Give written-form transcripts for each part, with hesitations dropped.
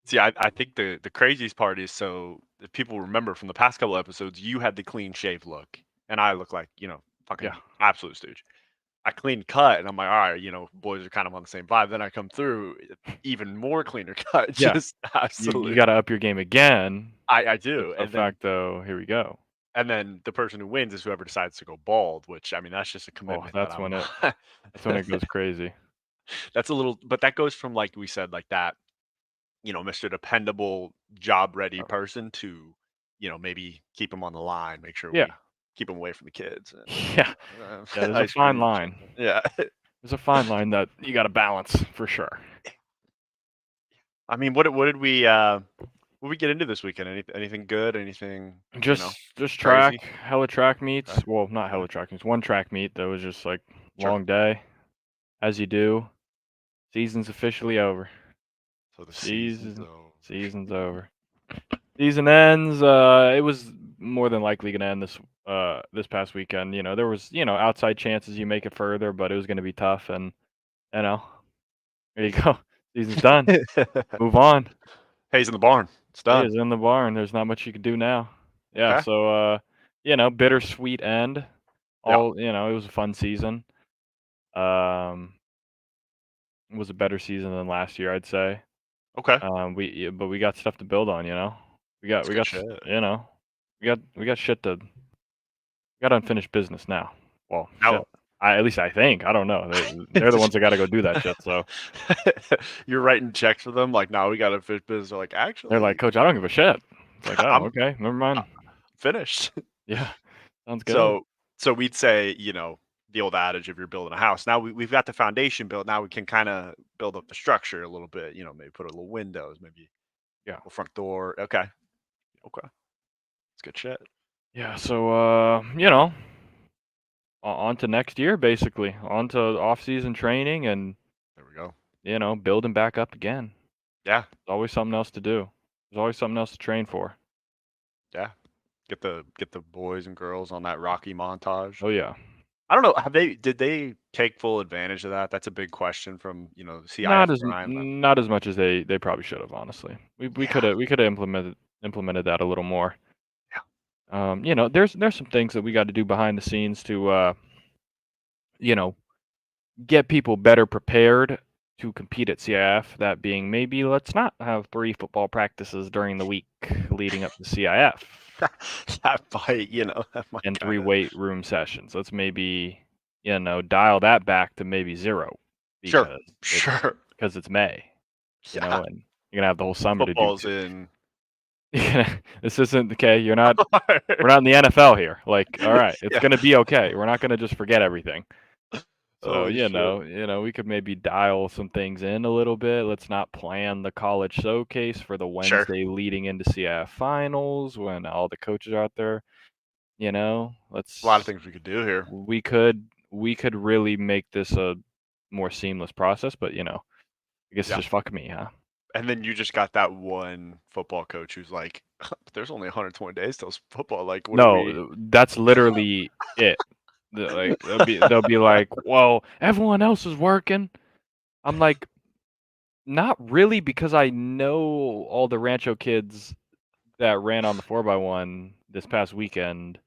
See, I think the craziest part is so if people remember from the past couple episodes, you had the clean shave look, and I look like Yeah. fucking absolute stooge. I clean cut, and I'm like, all right, boys are kind of on the same vibe. Then I come through, even more cleaner cut, Yeah. just You absolute. got to up your game again. I It's do, a fact, though. Here we go. and then the person who wins is whoever decides to go bald. Which I mean, that's just a Oh, commitment that that's I'm when it not. that's when it goes crazy. That's a little, but that goes from like we said, like that, Mr. Dependable, job ready Oh, person to, maybe keep him on the line, make sure yeah. we keep him away from the kids and Yeah. Yeah, there's a ice fine cream. line. Yeah. There's a fine line that you got to balance for sure. I mean, what did we get into this weekend? Anything good? Anything, Just track, crazy? hella track meets. Okay. Well, not Okay. hella track meets. One track meet that was just like Sure. long day, as you do. Season's officially over. So the season's Season over. season's over. Season ends. It was more than likely gonna end this past weekend. There was outside chances you make it further, but it was gonna be tough. And you know, there you go. Season's done. Move on. Hayes in the barn. It's Hey, done. it's in the barn. There's not much you can do now. Yeah. Okay. So bittersweet end. Yeah. It was a fun season. Um, it was a better season than last year, I'd say. Okay. But we got stuff to build on. We got That's we good got shit. we got shit to we got unfinished business now. Well, shit. Now, At least I think. I don't know. They're the ones that got to go do that shit. So you're writing checks for them, like, "No, we got to finish business." They're like, they're like, "Actually, Coach, I don't give a shit. It's like, oh, I'm okay, never uh, mind. finished." Yeah, sounds good. So so we'd say, the old adage if you're building a house. Now we've got the foundation built. Now we can kinda build up the structure a little bit, maybe put a little windows, maybe Yeah, a front door. Okay. Okay. It's good shit. yeah. So on to next year, basically. On to off-season training and There we go. building back up again. Yeah. There's always something else to do. There's always something else to train for. Yeah. Get the boys and girls on that Rocky montage. Oh yeah. I don't know, did they take full advantage of that? That's a big question from, the CIF grind. Not as much as they probably should have, honestly. We Yeah. could have implemented that a little more. Yeah. There's some things that we got to do behind the scenes to you know, get people better prepared to compete at CIF. That being, maybe let's not have 3 football practices during the week leading up to CIF That might, that might and 3 kinda. weight room sessions. Let's maybe, dial that back to maybe 0 Sure. because Sure. it's May, Yeah. and you're gonna have the whole summer to do Football's in. this isn't okay. We're not in the NFL here. Like, all right, it's Yeah. gonna be okay. We're not gonna just forget everything. So, Holy shit. we could maybe dial some things in a little bit. Let's not plan the college showcase for the Sure. Wednesday leading into CIF finals when all the coaches are out there. A lot of things we could do here. We could really make this a more seamless process, but I guess it's Yeah. just fuck me, huh? And then you just got that one football coach who's like, "There's only 120 days till football, like, what are we?" No, that's literally it. Like they'll be like, "Well, everyone else is working." I'm like, "Not really, because I know all the Rancho kids that ran on the 4x1 this past weekend.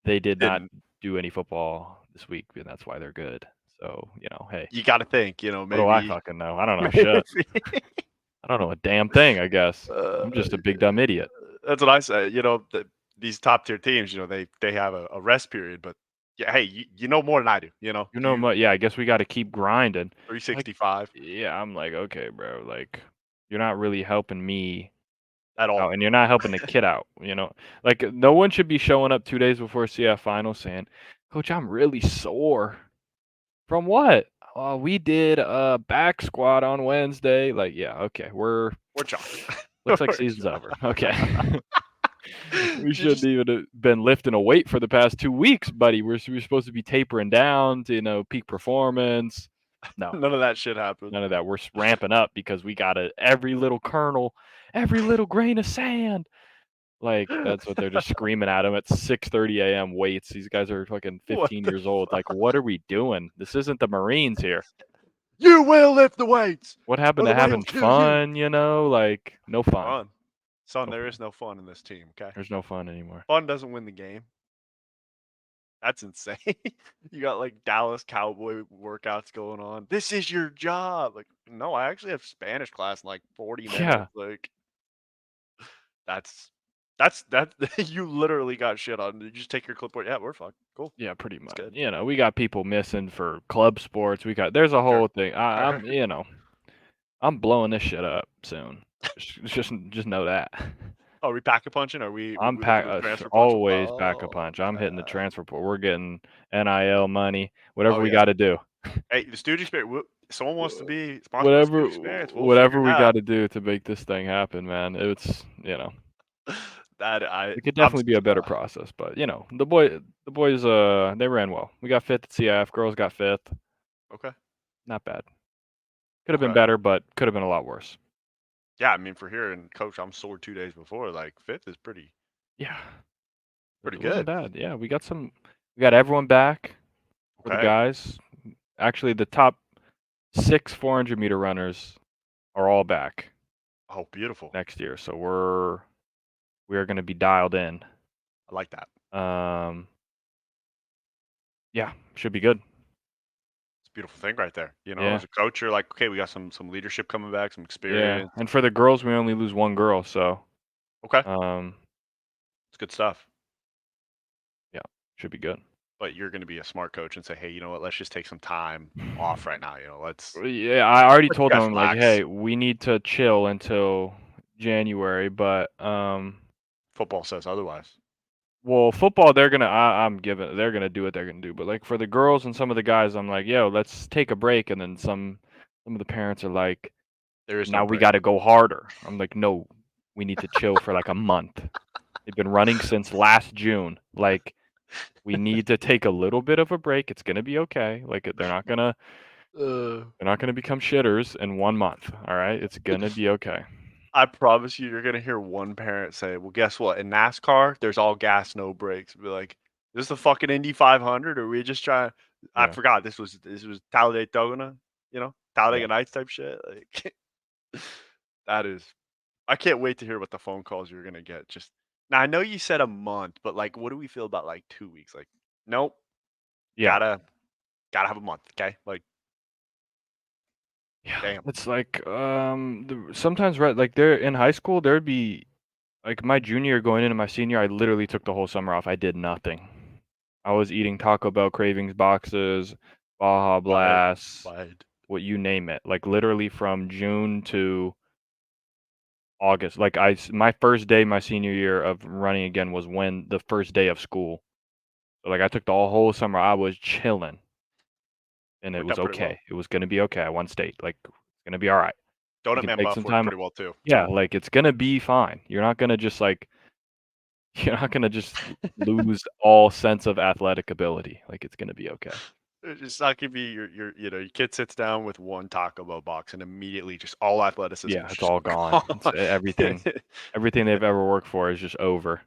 They did not Didn't. do any football this week, and that's why they're good." So, hey, You gotta think, what do I maybe. fucking know? I don't know Maybe. shit. I don't know a damn thing, I guess. Uh, I'm just a big dumb idiot. that's what I say. These top tier teams, they have a rest period, but yeah, hey, you know more than I do. Yeah, I guess we gotta keep grinding. Like, 365 yeah, I'm like, "Okay, bro, like, you're not really helping me at all. out, and you're not helping the kid out," Like, no one should be showing up 2 days before CF finals saying, "Coach, I'm really sore." "From what?" "Oh, we did a back squat on Wednesday." Like, yeah, okay, We're chalk. looks like We're season's chalk. over. Okay. We You shouldn't just even have been lifting a weight for the past 2 weeks, buddy. We're supposed to be tapering down to, peak performance. No, none of that shit happened. none of that. We're ramping up because we got every little kernel, every little grain of sand. Like, that's what they're just screaming at them at 6:30 a.m. weights. These guys are fucking What 15 the years old. Like, fuck? what are we doing? This isn't the Marines here. You will lift the weights, What or happened the to weight will having kill you. fun, like, no fun. Fun, son. No There fun. is no fun in this team. Okay, There's no fun anymore. fun doesn't win the game. That's insane. You got like Dallas Cowboy workouts going on. This is your job. Like, no, I actually have Spanish class in like 40 minutes. Yeah. Like, that's that you literally got shit on. You just take your clipboard. Yeah, we're fucked. Cool. Yeah, pretty It's much. good. We got people missing for club sports. There's a Sure. whole thing. I'm blowing this shit up soon. Just know that. Are we pack a punching? Are I'm we hitting the sure, transfer portal? always pack a Oh, punch. I'm hitting the yeah. transfer portal. We're getting NIL money, whatever Oh we yeah. got to do. Hey, the student experience. Someone wants to Wha- be sponsored by the Whatever student experience. We'll figure whatever it we got out. to do to make this thing happen, man. That It could I'm definitely be a better process, but the boys they ran well. We got 5th at CIF, girls got 5th. okay. Not bad. Could have been Okay. better, but could have been a lot worse. Yeah, I mean, for here and coach, I'm sore 2 days before. Like fifth is Yeah. pretty It wasn't good. bad. Yeah, we got everyone back for the Okay. guys. Actually, the top 6 400-meter runners are all back Oh, beautiful. next year, so we are gonna be dialed in. I like that. Um, yeah, should be good. It's a beautiful thing right there. You know, Yeah, as a coach, you're like, okay, we got some leadership coming back, some yeah, experience. and for the girls, we only lose 1 girl, so, Okay, um, it's good stuff. yeah, should be good. But you're going to be a smart coach and say, hey, you know what? Let's just take some time off right now. You know, let's Well, yeah, I already let you told them, guys I'm like, relax. "Hey, we need to chill until January," but, Football says otherwise. well, football, they're gonna do what they're gonna do, but, like, for the girls and some of the guys, I'm like, "Yo, let's take a break," and then some of the parents are like, There is no "Now we break. gotta go harder." I'm like, "No, we need to chill for, like, a month." They've been running since last June, like, we need to take a little bit of a break, it's gonna be okay, like, Uh, they're not gonna become shitters in 1 month, alright? It's gonna be okay. I promise you, you're going to hear one parent say, well, guess what? In NASCAR, there's all gas, no brakes. Be like, is this the fucking Indy 500? Or are we just trying? I Yeah. forgot this was Talladega Daytona, Yeah. Talladega Nights type shit. Like, that is I can't wait to hear what the phone calls you're gonna get. Just now, I know you said a month, but like, what do we feel about like 2 weeks? Like, nope, Yeah. gotta have a month, okay? Like, Yeah, damn, it's like, sometimes, right, like, there in high school, there'd be like, my junior year going into my senior, I literally took the whole summer off, I did nothing. I was eating Taco Bell Cravings boxes, Baja fired, Blasts, fired. what you name it, like, literally from June to August, like, my first day my senior year of running again was when the first day of school. So, like, I took the whole summer, I was chilling, and it Worked was out pretty okay. well. It was gonna be okay, I won state, like, it's gonna be alright. You Donut can Man take buff some worked time. pretty well too. Yeah, So like, it's gonna be fine. You're not gonna just, like you're not gonna just lose all sense of athletic ability, like, it's gonna be okay. it's not gonna be your kid sits down with one Taco Bell box and immediately just all athleticism Yeah, is it's just all gone. It's gone. everything they've ever worked for is just over.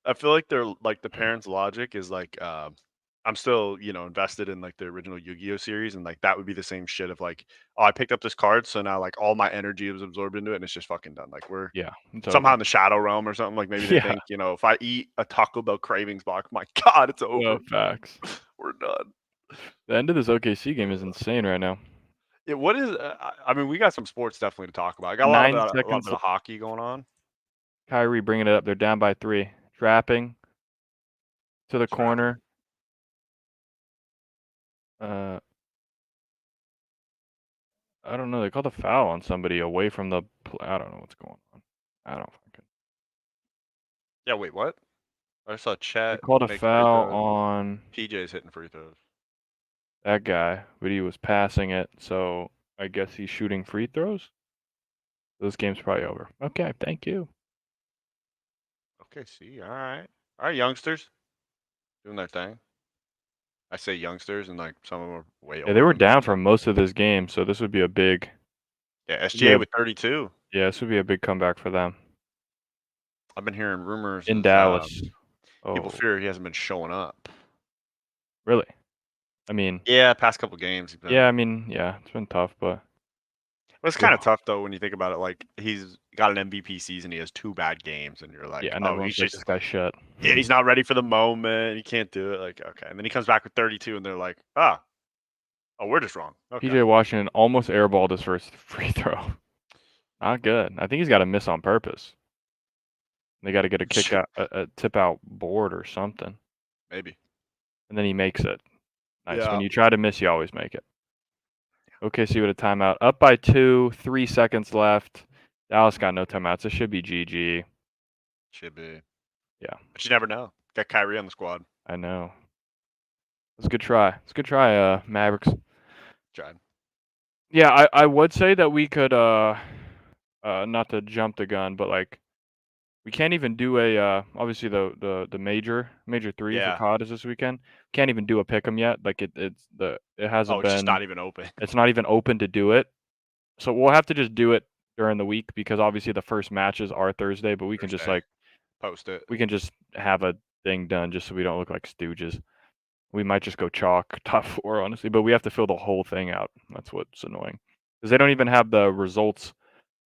I feel like they're like the parents' logic is like, I'm still, invested in like the original Yu-Gi-Oh series, and like that would be the same shit of like, oh, I picked up this card, so now like all my energy is absorbed into it, and it's just fucking done. Like we're Yeah, it's somehow over. in the shadow realm or something. Like maybe they Yeah, think, if I eat a Taco Bell cravings box, my God, it's no, over. facts. We're done. The end of this OKC game is insane right now. Yeah, what is? I mean, we got some sports definitely to talk about. I got 9 a little seconds bit left. of hockey going on. Kyrie bringing it up, they're down by 3. Trapping to the Trapping. corner. Uh, I don't know, they called a foul on somebody away from the pl I don't know what's going on. I don't fucking Yeah. Wait. What? I saw They Chet called a make free foul throws. on PJ's hitting free throws. that guy, but he was passing it, so I guess he's shooting free throws? This game's probably over. Okay, thank you. Okay. See. All right, youngsters doing their thing. I say youngsters, and like some of them are way Yeah, they older were than me. down for most of this game, so this would be a big Yeah, be SGA a with 32. yeah, this would be a big comeback for them. I've been hearing rumors In is Dallas. people Oh, fear he hasn't been showing up. really? I mean, Yeah, past couple games he's been. yeah, I mean, yeah, it's been tough, but It's we'll kind of tough though when you think about it. Like he's got an MVP season, he has 2 bad games, and you're yeah, like, and oh, everyone's he's like, "This just guy's shit." yeah, he's not ready for the moment. He can't do it. Like okay, and then he comes back with 32, and they're like, ah, oh, we're just wrong. Okay, PJ Washington almost airballed his first free throw. Not good. I think he's gotta miss on purpose. They gotta get a kick out a tip out board or something, maybe. and then he makes it. Nice. When Yeah, you try to miss, you always make it. OKC with a timeout. Up by 2, 3 seconds left. Dallas got no timeouts. It should be GG. should be, Yeah, but you never know. Got Kyrie on the squad. I know. It's a good try. It's a good try, Mavericks. Tried. Yeah, I would say that we could, not to jump the gun, but, like, we can't even do a, obviously the major 3 for Yeah. COD is this weekend. Can't even do a pick 'em yet. Like, it Oh, hasn't it's just been not even open. it's not even open to do it. So we'll have to just do it during the week because obviously the first matches are Thursday, but we can just, Thursday. like Post it. we can just have a thing done just so we don't look like stooges. We might just go chalk top 4, honestly, but we have to fill the whole thing out. That's what's annoying because they don't even have the results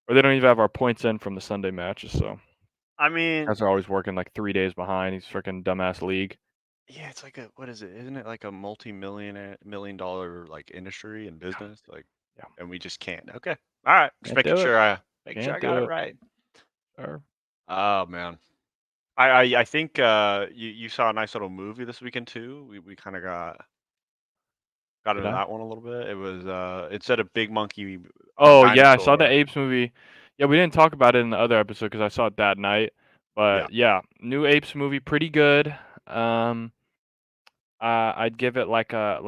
or they don't even have our points in from the Sunday matches, so I mean, guys are always working, like, 3 days behind, these freaking dumbass league. yeah, it's like a what is it? Isn't it like a multi-millionaire $1 million like industry and Yeah, business? Like, yeah. and we just can't. Okay. All right. Just Can't do it. making sure Can't I got do it it. right. Sure. Oh man. I think you saw a nice little movie this weekend too. We kind of got Did into I? that one a little bit. It was instead of Big Monkey on Oh, yeah, I saw the Dinosaur. Apes movie. Yeah, we didn't talk about it in the other episode because I saw it that night, Yeah. but yeah, new Apes movie, pretty good. Um, I'd give it like a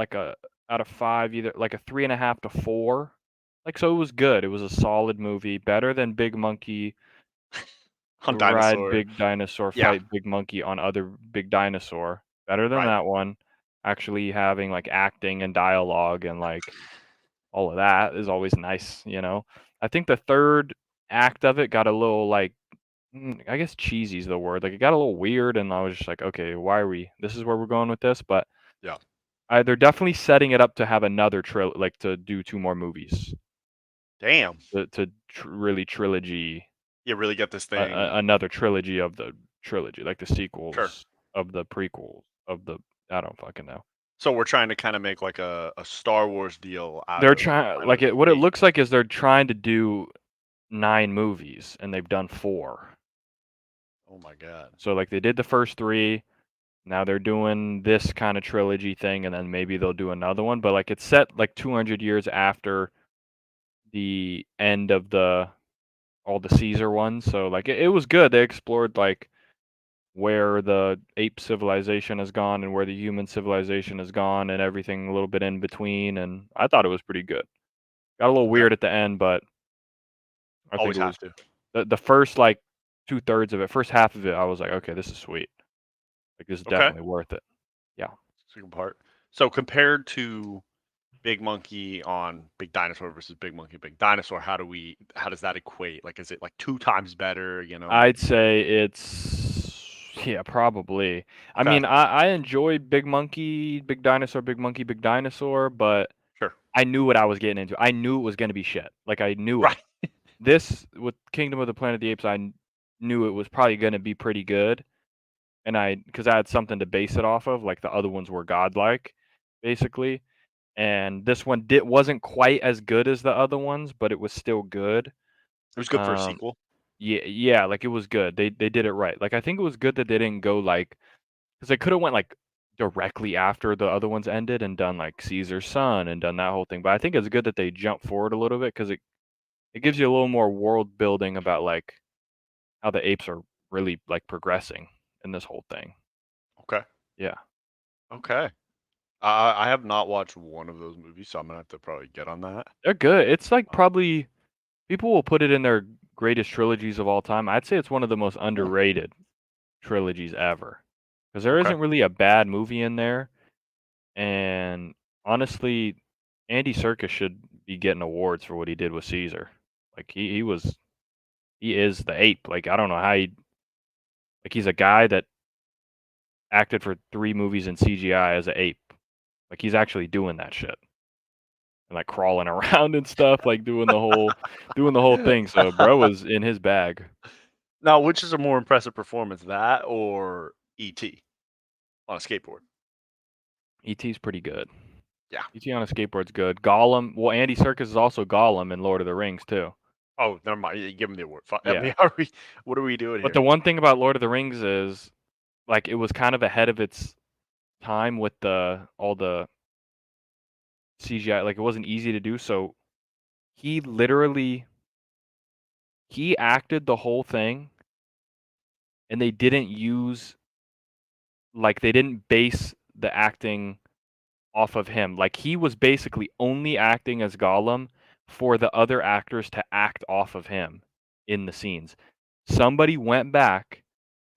out of 5, either like a 3.5 to 4. Like, so it was good. It was a solid movie, better than Big Monkey On Ride Dinosaur. Big Dinosaur, Yeah. Fight Big Monkey on Other Big Dinosaur. Better than Right. that one. Actually having, like, acting and dialogue and, like, all of that is always nice, you know? I think the 3rd act of it got a little, like, I guess cheesy is the word. Like, it got a little weird, and I was just like, "Okay, why are we this is where we're going with this?" But Yeah. they're definitely setting it up to have another like, to do 2 more movies. Damn. To really trilogy You really get this thing. another trilogy of the trilogy, like the Sure. sequels of the prequels of the I don't fucking know. So we're trying to kind of make like a Star Wars deal They're trying out of like, what it 8. looks like is they're trying to do 9 movies, and they've done 4. Oh my god. So, like, they did the first 3, now they're doing this kinda trilogy thing, and then maybe they'll do another one, but, like, it's set, like, 200 years after the end of all the Caesar ones, so, like, it was good. They explored, like, where the ape civilization has gone and where the human civilization has gone and everything a little bit in between, and I thought it was pretty good. Got a little Okay. weird at the end, but I think Always it was have to. the first, like, 2/3 of it, first half of it, I was like, "Okay, this is sweet. Like, this is Okay. definitely worth it." Yeah. Second part. So compared to Big Monkey on Big Dinosaur versus Big Monkey Big Dinosaur, how does that equate? Like is it like 2 times better, you know? I'd say it's yeah, probably. I Okay. mean, I enjoy Big Monkey, Big Dinosaur, Big Monkey, Big Dinosaur, but Sure. I knew what I was getting into. I knew it was gonna be shit. Like, I knew it. Right. This with Kingdom of the Planet of the Apes, knew it was probably gonna be pretty good, and because I had something to base it off of, like, the other ones were godlike, basically, and this one wasn't quite as good as the other ones, but it was still good. It was good for a Um, sequel. yeah, like, it was good. They did it right. Like, I think it was good that they didn't go, like, because they coulda went, like, directly after the other ones ended and done, like, Caesar's son and done that whole thing, but I think it's good that they jumped forward a little bit because it gives you a little more world building about, like, how the apes are really, like, progressing in this whole thing. Okay. Yeah. Okay. I have not watched one of those movies, so I'm gonna have to probably get on that. They're good. It's, like, Um, probably people will put it in their greatest trilogies of all time. I'd say it's one of the most huh, underrated trilogies ever, because there okay. isn't really a bad movie in there, and honestly, Andy Serkis should be getting awards for what he did with Caesar. Like, he is the ape. Like, I don't know how he's a guy that acted for 3 movies in CGI as a ape. Like, he's actually doing that shit and, like, crawling around and stuff, like, doing the whole thing, so bro was in his bag. Now, which is a more impressive performance, that or E.T. on a skateboard? E.T.'s pretty good. Yeah. E.T. on a skateboard's good. Gollum well, Andy Serkis is also Gollum in Lord of the Rings, too. Oh, never mind. You give him the award. I Yeah. mean, what are we doing But here? the one thing about Lord of the Rings is, like, it was kind of ahead of its time with all the CGI, like, it wasn't easy to do, so he literally he acted the whole thing, and they didn't use they didn't base the acting off of him. Like, he was basically only acting as Gollum for the other actors to act off of him in the scenes. Somebody went back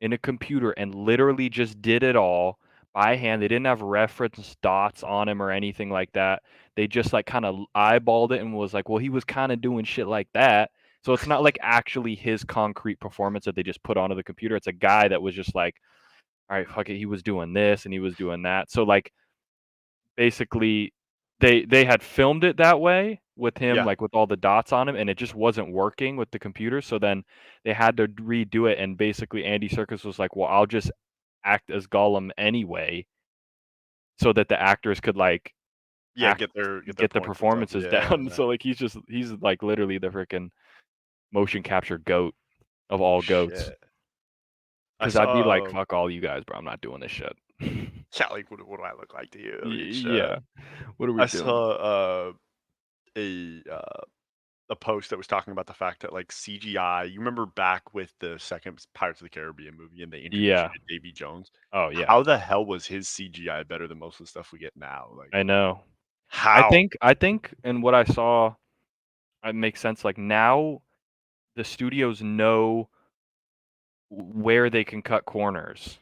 in a computer and literally just did it all by hand. They didn't have reference dots on him or anything like that. They just, like, kinda eyeballed it and was like, "Well, he was kinda doing shit like that." So it's not, like, actually his concrete performance that they just put onto the computer. It's a guy that was just like, "Alright, fuck it, he was doing this and he was doing that." So, like, basically, they had filmed it that way with him, Yeah. like, with all the dots on him, and it just wasn't working with the computer, so then they had to redo it, and basically Andy Serkis was like, "Well, I'll just act as Gollum anyway," so that the actors could, like, Yeah, act get their get the points and stuff. performances down. Yeah. So, like, he's, like, literally the frickin' motion capture goat of all goats. Shit. I 'Cause I'd be like, saw, "Fuck all you guys, bro, I'm not doing this shit." yeah, like, what do I look like to you? I mean, shit. Yeah. What are we I doing? saw, a, a post that was talking about the fact that, like, CGI you remember back with the second Pirates of the Caribbean movie and they introduced Yeah. you to Davy Jones? Oh, yeah. How the hell was his CGI better than most of the stuff we get now? Like, I know. how? I think and what I saw, it makes sense, like, now the studios know where they can cut corners,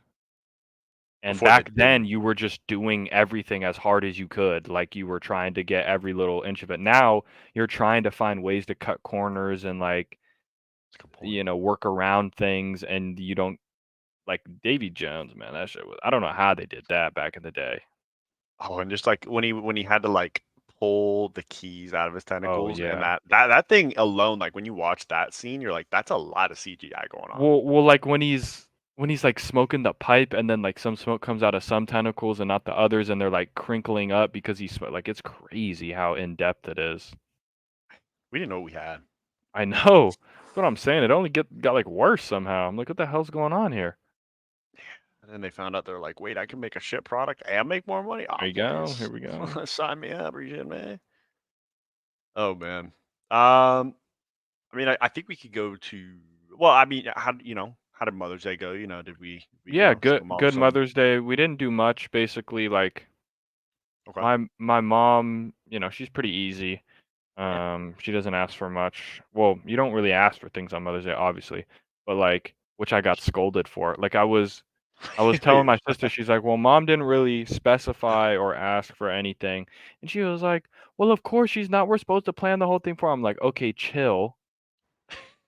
and Before they back then, didn't. you were just doing everything as hard as you could, like, you were trying to get every little inch of it. Now, you're trying to find ways to cut corners and, like, That's a good point. work around things, and you don't like, Davy Jones, man, that shit was I don't know how they did that back in the day. Oh, and just, like, when he had to, like, pull the keys out of his Oh, tentacles and yeah. that thing alone, like, when you watch that scene, you're like, "That's a lot of CGI going on." Well, like, when he's, like, smoking the pipe and then, like, some smoke comes out of some tentacles and not the others, and they're, like, crinkling up because it's crazy how in-depth it is. We didn't know what we had. I know. That's what I'm saying. It only got, like, worse somehow. I'm like, "What the hell's going on here?" And then they found out they're like, "Wait, I can make a shit product and make more money? There Oh, you go. boys, Here we go. sign me up. Are you kidding me?" Oh, man. Um, I mean, I think we could go to well, I mean, how did Mother's Day go? Did we, Yeah, some mom good some Mother's Day. We didn't do much, basically, like, okay. my mom, she's pretty easy. Yeah. She doesn't ask for much. Well, you don't really ask for things on Mother's Day, obviously, but, like, which I got scolded for. Like, I was telling my sister, she's like, "Well, mom didn't really specify or ask for anything." And she was like, "Well, of course she's not. We're supposed to plan the whole thing for her." I'm like, "Okay, chill."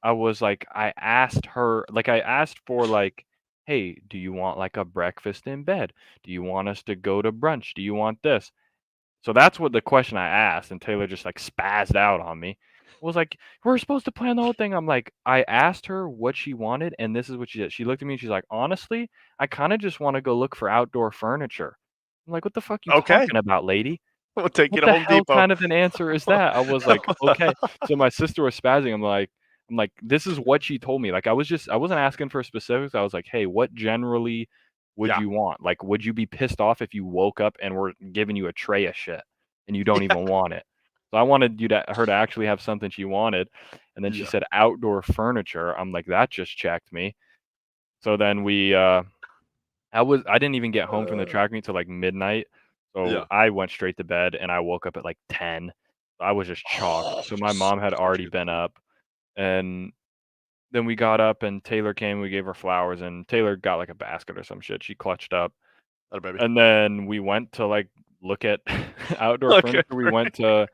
I was like, I asked her, like, I asked for, like, "Hey, do you want, like, a breakfast in bed? Do you want us to go to brunch? Do you want this?" So that's what the question I asked, and Taylor just, like, spazzed out on me. Was like, "We're supposed to plan the whole thing." I'm like, I asked her what she wanted, and this is what she did. She looked at me and she's like, "Honestly, I kinda just wanna go look for outdoor furniture." I'm like, "What the fuck you Okay. talking about, lady? We'll take you What to the Home hell Depot. kind of an answer is that?" I was like, "Okay." So my sister was spazzing. I'm like, "This is what she told me." Like, I wasn't asking for specifics. I was like, "Hey, what generally would Yeah. you want? Like, would you be pissed off if you woke up and we're giving you a tray of shit and you don't even want it?" So I wanted her to actually have something she wanted, and then she Yeah. said outdoor furniture. I'm like, "That just checked me." So then I didn't even get home from the Uh, track meet till, like, midnight, so yeah. I went straight to bed, and I woke up at, like, 10. I was just chalked, Oh, so my just mom had such already good been sleep. up, and then we got up, and Taylor came, we gave her flowers, and Taylor got, like, a basket or some shit, she clutched up, Atta baby. and then we went to, like, look at outdoor Okay. furniture. We went to,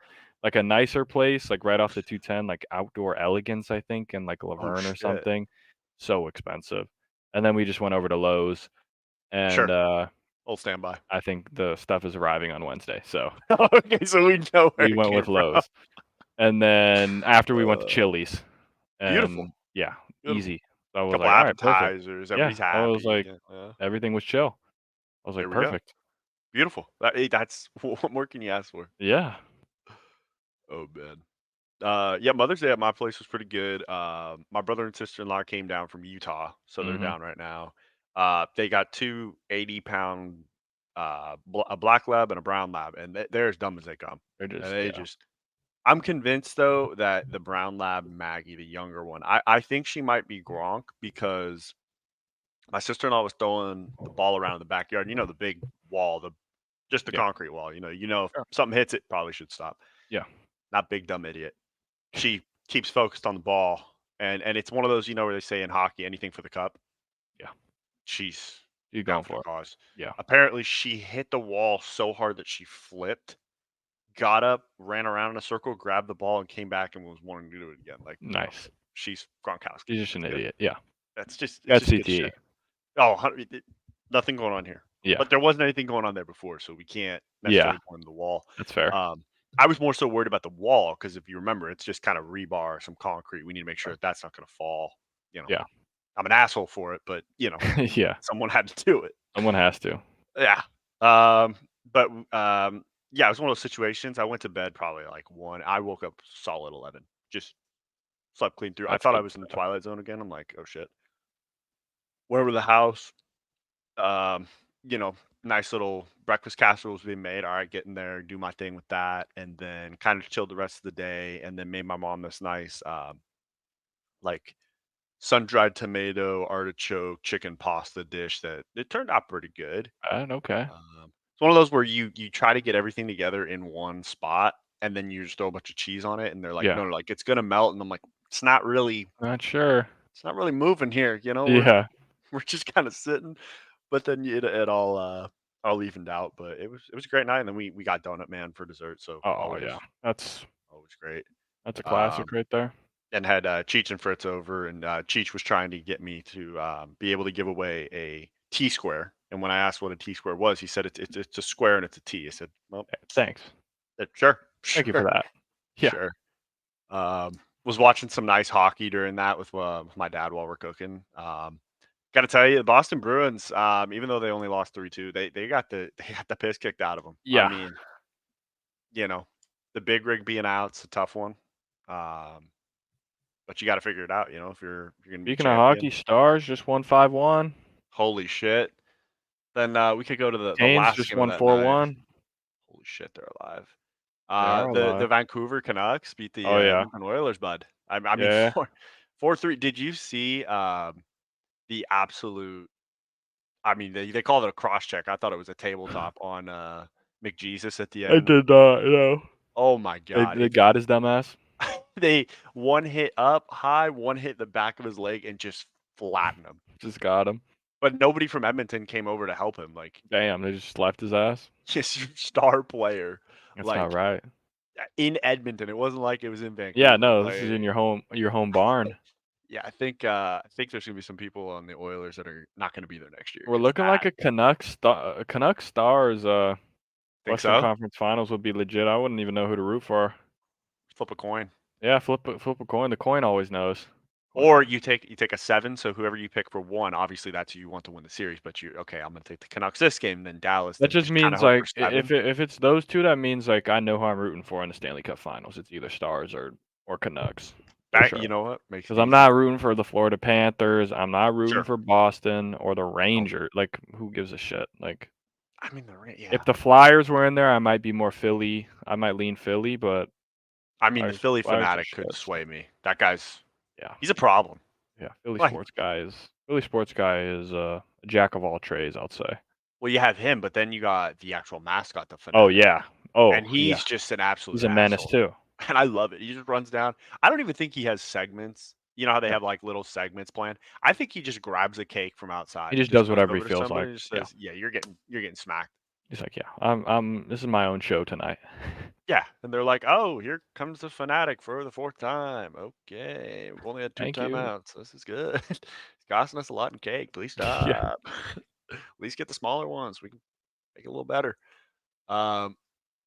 like, a nicer place, like, right off the 210, like, Outdoor Elegance, I think, in, like, Oh, Laverne or shit. something. So expensive. And then we just went over to Lowe's, and, Sure. Old standby. I think the stuff is arriving on Wednesday, so Okay, so we know where we it went came with from. Lowe's. And then after we went to Uh, Chili's, Beautiful, and yeah, beautiful. easy. So I was Couple like, "Alright, perfect." appetizers, Yeah, everybody's I was happy. like Yeah, yeah. everything was chill. I was like, There we go. "Perfect." Beautiful. Hey, that's what more can you ask for? Yeah. Oh, man. Yeah, Mother's Day at my place was pretty good. My brother and sister-in-law came down from Utah, so they're Mhm. down right now. They got 2 80-pound, a black lab and a brown lab, and they're as dumb as they come. They're And just they yeah. just I'm convinced though that the brown lab, Maggie, the younger one, I think she might be Gronk because my sister-in-law was throwing the ball around in the backyard. You know, the big wall, just the Yeah. concrete wall. If Sure. something hits it, probably should stop. Yeah. Not big dumb idiot. She keeps focused on the ball, and it's one of those, where they say in hockey, anything for the cup. Yeah. She's You down going for the for it. cause. Yeah. Apparently, she hit the wall so hard that she flipped, got up, ran around in a circle, grabbed the ball, and came back and was wanting to do it again. Like, Nice. okay, she's Gronkowski. He's just That's an good. idiot. Yeah. It's Got just good shit. CTE. Oh, nothing going on here. Yeah. But there wasn't anything going on there before, so we can't Yeah. necessarily blame the wall. That's fair. Um, I was more so worried about the wall because if you remember, it's just kind of rebar, some concrete. We need to make sure that that's not going to fall. You know, Yeah. I'm an asshole for it, but Yeah. someone had to do it. Someone has to. Yeah. Um, but yeah, it was one of those situations. I went to bed probably like 1. I woke up solid 11. Just slept clean through. I That's thought I good. was in the twilight zone again. I'm like, oh shit. Went over to the house. Um, you know, nice little breakfast casserole was being made. All right, get in there, do my thing with that, and then kind of chilled the rest of the day. And then made my mom this nice, like sun dried tomato artichoke chicken pasta dish that it turned out pretty good. Okay. It's one of those where you try to get everything together in one spot, and then you just throw a bunch of cheese on it, and they're like, Yeah. no, no, like it's gonna melt, and I'm like, it's not really, Not sure. it's not really moving here. We're Yeah. we're just kind of sitting. But then it all evened out, but it was a great night, and then we got Donut Man for dessert, so Oh, always yeah. That's great. that's a classic Um, right there. and had, Cheech and Fritz over, and, Cheech was trying to get me to, be able to give away a T-square, and when I asked what a T-square was, he said it's a square and it's a T. I said, "Well, Thanks. sure, Thank you for sure, that. Yeah. sure." Was watching some nice hockey during that with my dad while we're cooking. Gotta tell you, the Boston Bruins, even though they only lost 3-2, they got the they got the piss kicked out of them. I Yeah. mean, you know, the big rig being out's a tough one, um, but you gotta figure it out, if you're gonna be Speaking of hockey, champion. Stars just won 5-1. Holy shit. Then, we could go to the Canes last just game of won that night. 4-1. Holy shit, they're alive. They are The alive. Vancouver Canucks beat the, Oh, yeah. Edmonton Oilers, bud. I mean, Yeah. 4-3. Did you see, the absolute I mean, they called it a cross check. I thought it was a tabletop on, McJesus at the I end. did not, know. Oh my god. They If got his dumbass. they one hit up high, one hit the back of his leg and just flattened him. Just got him. But nobody from Edmonton came over to help him. Like, Damn, they just left his ass. just your star player, That's not like, right. in Edmonton. It wasn't like it was in Yeah, Vancouver. no, this is in Like, your home barn. yeah, I think there's gonna be some people on the Oilers that are not gonna be there next year We're because looking like a Canucks Stars, think Western so? Conference Finals would be legit. I wouldn't even know who to root for. Flip a coin. Yeah, flip a coin. The coin always knows. Coin Or knows. you take a 7, so whoever you pick for 1, obviously that's who you want to win the series, but okay, I'm gonna take the Canucks this game, then Dallas, That then just just kinda means, hope for like, I 7. if it's those 2, that means, like, I know who I'm rooting for in the Stanley Cup Finals. It's either Stars or Canucks, for That sure. you know what? Makes Because it 'Cause I'm easy. not rooting for the Florida Panthers, I'm not rooting Sure. for Boston or the Oh, Rangers. Like, who gives a shit? Like, I mean, the Ra if yeah. the Flyers were in there, I might be more Philly. I might lean Philly, but I mean, the Philly Flyers are fanatic shit, could so sway me. That guy's yeah. he's a problem. Yeah, Like, Philly sports guy is, a jack of all trades, I'd say. well, you have him, but then you got the actual mascot, the Oh, fanatic, yeah. Oh, and yeah. he's just an He's absolute a menace asshole, too. and I love it. He just runs down. I don't even think he has segments. You know how they Yeah. have, like, little segments planned? I think he just grabs a cake from He outside and just just does goes whatever he over to feels somebody like. and just Yeah. says, "Yeah, you're getting smacked." He's like, "Yeah, I'm this is my own show tonight." Yeah, and they're like, "Oh, here comes the fanatic for the 4th time. Okay, we've only had 2 Thank you. timeouts. This is good. It's costing us a lot in cake. Please Yeah. stop. At least get the smaller ones. We can make it a little better. Um,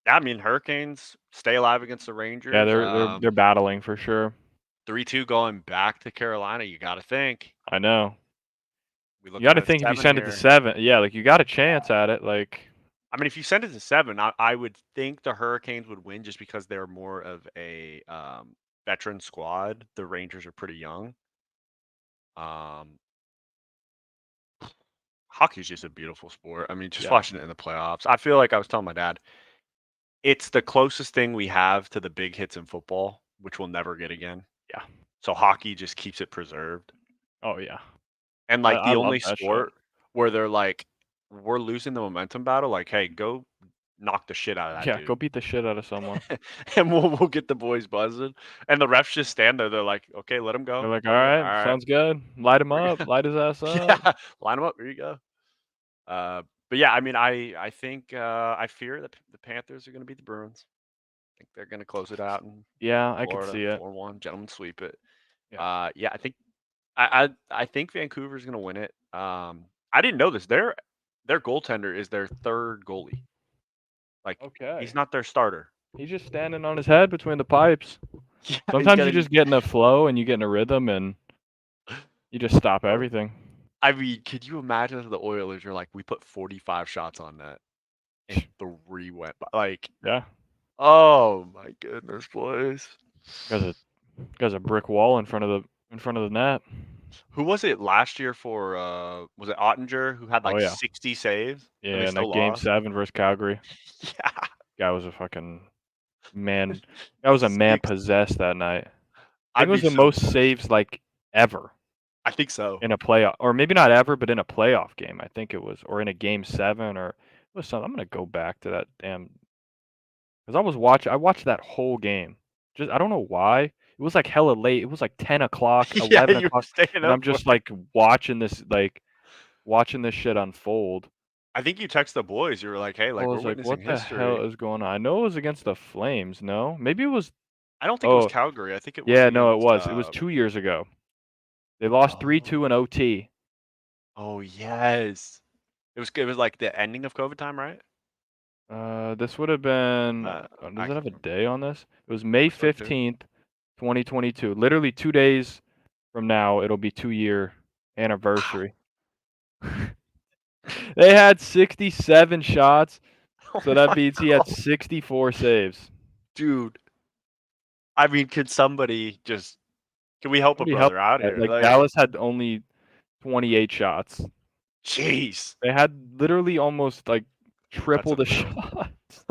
yeah, I mean, Hurricanes stay alive against the Yeah, Rangers. they're battling for sure. 3-2 going back to Carolina. You got to think I know. we're You looking gotta at a think if you 7 send it to here. 7, yeah, like, you got a chance at it, like I mean, if you send it to 7, I would think the Hurricanes would win just because they're more of a veteran squad. The Rangers are pretty young. Um, Hockey's just a beautiful sport. I mean, just yeah, watching it in the playoffs. I feel like I was telling my dad, it's the closest thing we have to the big hits in football, which we'll never get again. yeah. So hockey just keeps it preserved. Oh, yeah. And I like I the love only that shit. sport where they're like, we're losing the momentum battle, like, hey, go knock the shit out of that Yeah, go dude. beat the shit out of someone. And we'll get the boys buzzing. And the refs just stand there. They're like, okay, let him They're go. like, Let him go. All "Alright, right. sounds good. Light him Bring up, light his ass up." yeah, line him up. Here you go. But yeah, I mean, I think I fear that the Panthers are going to beat the Bruins. I think they're going to close it out in Yeah, I could Florida, see it. 4-1. Gentlemen sweep it. Yeah. Yeah, I think I think Vancouver's going to win it. I didn't know this. Their goaltender is their third goalie. Like he's Okay. not their starter. He's just standing on his head between the pipes. Yeah, he's Sometimes you getting. just get in a flow and you get in a rhythm and you just stop Oh, everything. I mean, could you imagine if the Oilers are like, we put 45 shots on net and 3 went by? Like, Yeah. oh my goodness, boys. Got a brick wall in front of the net. Who was it last year for? Was it Ottinger who had Oh, like yeah. 60 saves and they Yeah, and still that game lost? 7 versus Calgary, Yeah, guy was a fucking man that was a man 60. possessed that night. I think I'd it was be the so. most saves, like, ever I think so. in a playoff or maybe not ever, but in a playoff game, I think it was, or in a game 7 or it was something. I'm gonna go back to that damn 'cause I watched that whole game. Just I don't know why. It was, like, hella late. It was, like, 10 o'clock, Yeah, eleven you were o'clock, staying and up I'm for just, it. like, watching this shit unfold. I think you text the boys. You were like, "Hey, I like we're was like, witnessing "What the hell history." is going on?" I know it was against the Flames, no? Maybe it was I don't think it was oh, Calgary. I think it was yeah, no, it against. was. It was 2 years ago. They lost 3-2 in Oh, OT. oh yes. It was like the ending of COVID time, right? This would have been does it Actually, have a day on this? It was May 2022. 15th, 2022. Literally 2 days from now, it'll be 2-year Wow. anniversary. They had 67 shots, Oh so that my means he had god, 64 saves. dude. I mean, can we help a Somebody help brother out that, here? like, Like, Dallas had only 28 shots. jeez, They had literally almost, like, that's triple the unreal. shots.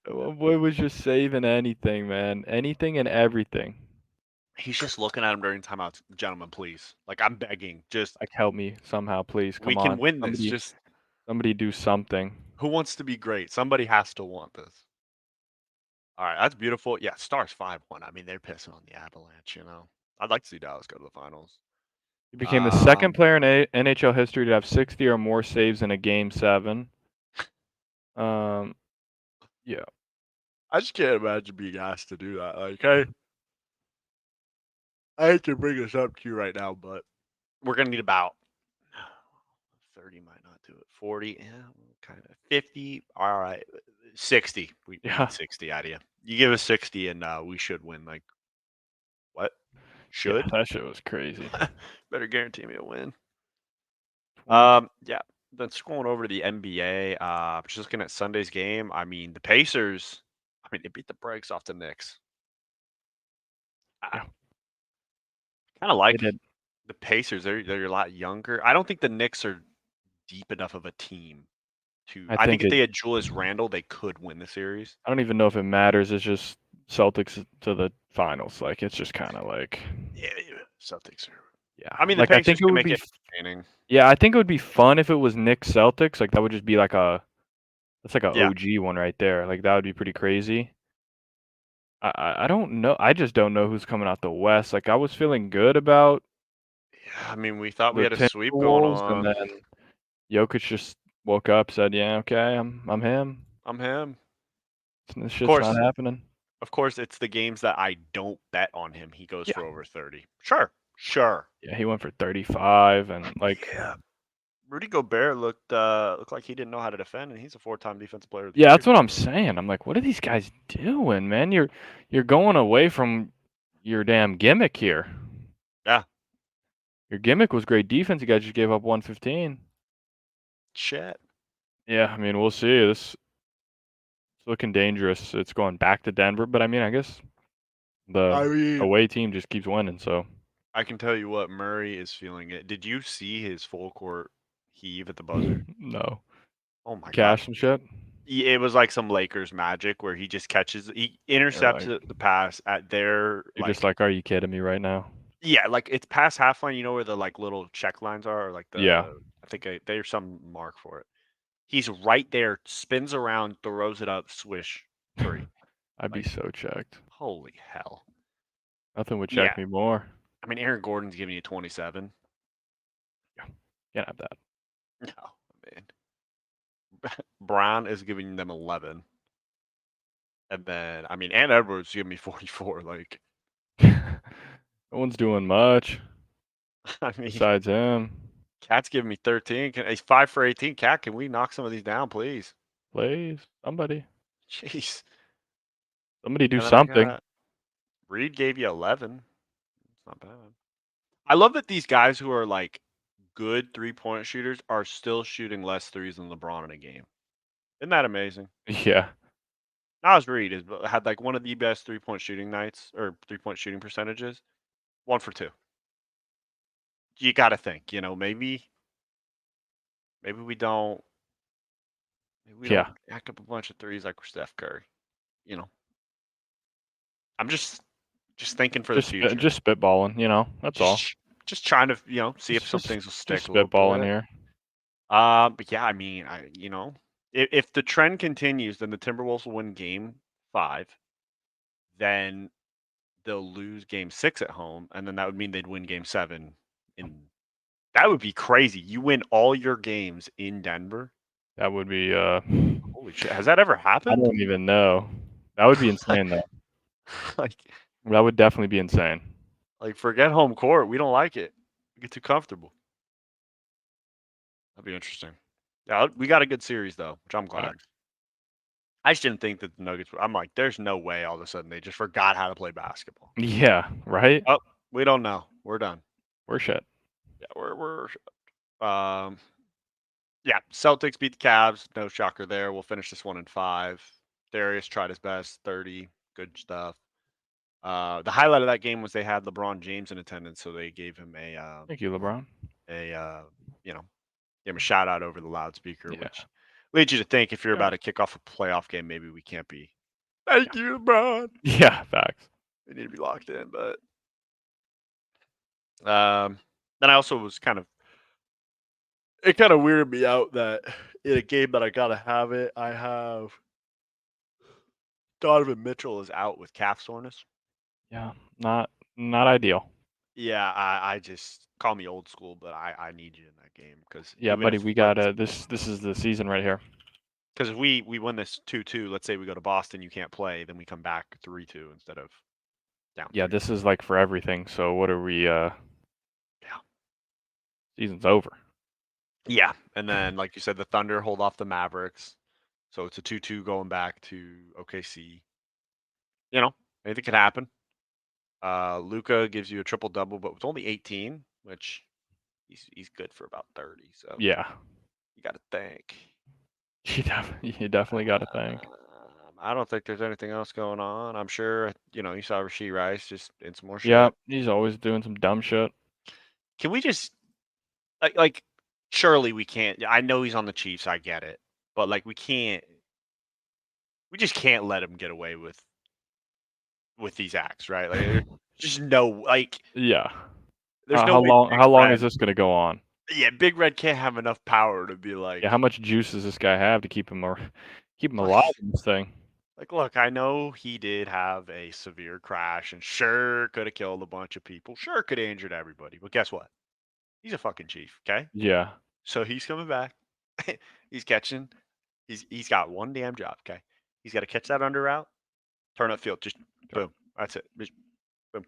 Boy was just saving anything, man. Anything and everything. He's just looking at him during timeouts. Gentlemen, please. Like, I'm begging. Just Like, help me somehow, please, we come can on. win this. Just Somebody do something. who wants to be great? Somebody has to want this. All right, that's beautiful. Yeah, Stars 5-1. I mean, they're pissing on the Avalanche. I'd like to see Dallas go to the finals. He became the second Um, player in NHL history to have 60 or more saves in a game 7. Um, yeah. I just can't imagine being asked to do that. Like, hey, I hate to bring this up to you right now, but we're gonna need about 30 might not do it. 40, yeah, kind of 50. All right, 60. We need Yeah. 60 out of you. You give us 60 and we should win. Like, what? Yeah, Should? that shit was crazy. Better guarantee me a win. 20 Yeah. Then scrolling over to the NBA, just looking at Sunday's game. I mean, the Pacers, I mean, they beat the brakes off the Knicks. I yeah, kind of they like did. the Pacers. They're a lot younger. I don't think the Knicks are deep enough of a team to. I I think think if it they had Julius Randle, they could win the series. I don't even know if it matters. It's just Celtics to the finals. Like, it's just kinda like Yeah, yeah, Celtics are. yeah. I mean, the Like, I Pacers think it can would make be it f entertaining. yeah, I think it would be fun if it was Knicks Celtics. Like, that would just be like that's like a Yeah, OG one right there. Like, that would be pretty crazy. I don't know. I just don't know who's coming out the West. Like, I was feeling good about yeah. I mean, we thought we the had a sweep going Timberwolves, and on. then Jokic just woke up, said, "Yeah, okay, I'm him. I'm him. This Of shit's not course, happening." of course, it's the games that I don't bet on him. He goes Yeah. for over 30. Sure, sure. Yeah, he went for 35 and, like, Yeah. Rudy Gobert looked like he didn't know how to defend, and he's a four-time defensive player of the Yeah, year. that's what I'm So saying. I'm like, what are these guys doing, man? You're going away from your damn gimmick here. yeah, Your gimmick was great defense. You guys just gave up 115. shit. Yeah, I mean, we'll see. This it's looking dangerous. It's going back to Denver, but I mean, I guess the I mean, away team just keeps winning. So I can tell you what, Murray is feeling it. Did you see his full court heave at the buzzer? no Oh my god. cash and shit. It was like some Lakers magic where he just catches, he You're intercepts like, the pass at their you're just like, like, are you kidding me right now? yeah, like it's past half line. You know where the like little check lines are, or like Yeah, I think there's some mark for it. He's right there, spins around, throws it up, swish, three. I'd be Like, so checked. holy hell. Nothing would check Yeah. me more. I mean, Aaron Gordon's giving you 27. Yeah, can't have that. No, man. Brown is giving them 11. And then, I mean, Ant Edwards giving me 44. Like, No one's doing much I mean, besides him. Cat's giving me 13. He's 5 for 18. Cat, can we knock some of these down, please? Please, somebody, Jeez. somebody do And then I something. got Reed gave you 11. It's not bad. I love that these guys who are like good 3-point shooters are still shooting less threes than LeBron in a game. Isn't that amazing? Yeah, Nas Reed had like one of the best 3-point shooting nights or 3-point shooting percentages. 1 for 2. You got to think, maybe we don't maybe we yeah. don't hack up a bunch of threes like we're Steph Curry. You know, I'm just thinking for the future. Just spitballing. That's all. Just trying to see if Just some just things will just stick a little spitballing bit. here. But yeah, I mean, if the trend continues, then the Timberwolves will win Game 5. Then they'll lose Game 6 at home, and then that would mean they'd win Game 7 in. That would be crazy. You win all your games in Denver. That would be. Holy shit! Has that ever I happened? don't even know. That would be insane, though. like, That would definitely be insane. forget home court. We don't like it. We get too comfortable. That'd be interesting. Yeah, we got a good series though, which I'm glad. Facts. I just didn't think that the Nuggets. I'm like, there's no way all of a sudden they just forgot how to play basketball. Yeah. Right. Oh, we don't know. We're done. We're shit. Yeah, we're um yeah. Celtics beat the Cavs. No shocker there. We'll finish this one in 5. Darius tried his best. 30. Good stuff. The highlight of that game was they had LeBron James in attendance, so they gave him Thank you, LeBron. a you know gave him a shout out over the loudspeaker, Yeah. which leads you to think if you're Yeah. about to kick off a playoff game, maybe we can't be. Thank you, LeBron. Yeah. Facts. We need to be locked in, but then I also was it kind of weirded me out that in a game that I gotta have it, I have Donovan Mitchell is out with calf soreness. Yeah. Not ideal. Yeah, I just call me old school, but I need you in that game because Yeah, even buddy. if We let's got this is the season right here. because if we win this 2-2, let's say we go to Boston, you can't play, then we come back 3-2 instead of down Yeah. 3. This is like for everything. So what are we? Yeah. Season's over. Yeah, and then like you said, the Thunder hold off the Mavericks, so it's a 2-2 going back to OKC. Anything could happen. Luca gives you a triple double, but with only 18, which he's good for about 30. So Yeah. you got to think. You definitely got to think. I don't think there's anything else going on. I'm sure you saw Rasheed Rice just in some more Yeah. shit. He's always doing some dumb shit. Can we just like surely we can't. I know he's on the Chiefs. I get it, but like we can't. We just can't let him get away with these acts, right? Like there's just no Yeah. there's no How way long? Big How long is Red. this gonna go on? Yeah, Big Red can't have enough power to be Yeah. How like, much juice does this guy have to keep him alive like, in this thing? look, I know he did have a severe crash and sure could have killed a bunch of people. Sure could have injured everybody. But guess what? He's a fucking chief, okay? Yeah. So he's coming back. he's catching. He's got one damn job, okay? He's got to catch that under route, turn up field, just boom. That's it. Just boom.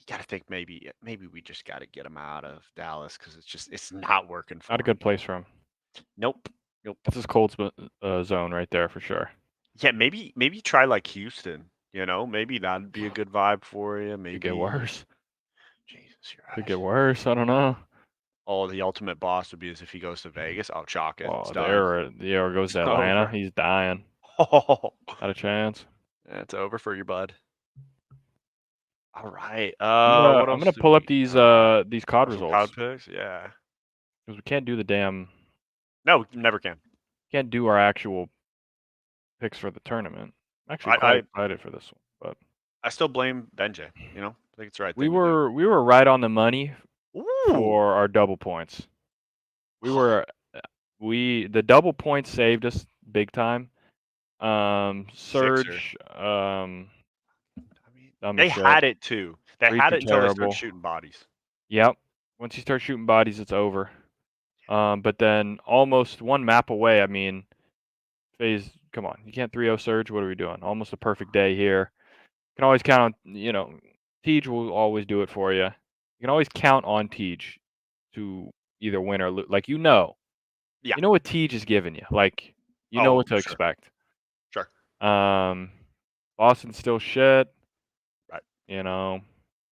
gotta think maybe we just gotta get him out of Dallas because it's not working Not a for him. good place for him. Nope. Nope. That's his cold zone right there for sure. Yeah, maybe try like Houston. Maybe that'd be a good vibe for you. Could get Maybe worse. Jesus, you're Could right. get worse. I don't know. Oh, the ultimate boss would be as if he goes to Vegas. I'll chalk it. It's Well, done. the arrow goes It's to Atlanta. over. He's dying. Oh, Not a chance. it's over for you, bud. All right. What I'm else gonna do pull up we got? these COD Oh, some COD results picks. Yeah. because we can't do the damn No, never can. can't do our actual picks for the tournament. I'm actually I quite I, excited for this one, but I still blame Benji. I think it's the right we thing to do. were we were right on the money Ooh, for our double points. We were we the double points saved us big time. Sixer. Surge, I mean, dumb as they shit. had it too. They Freak, had you're it until they started terrible. shooting bodies. Yep. Once you start shooting bodies, it's over. But then almost one map away. I mean, phase. Come on, you can't 3-0 Surge. What are we doing? Almost a perfect day here. You can always count on. Tej will always do it for you. You can always count on Tej to either win or lose. Like Yeah. you know what Tej is giving you. Like you know what Oh, to sure, expect. sure. Um, Boston's still shit. Right. You know,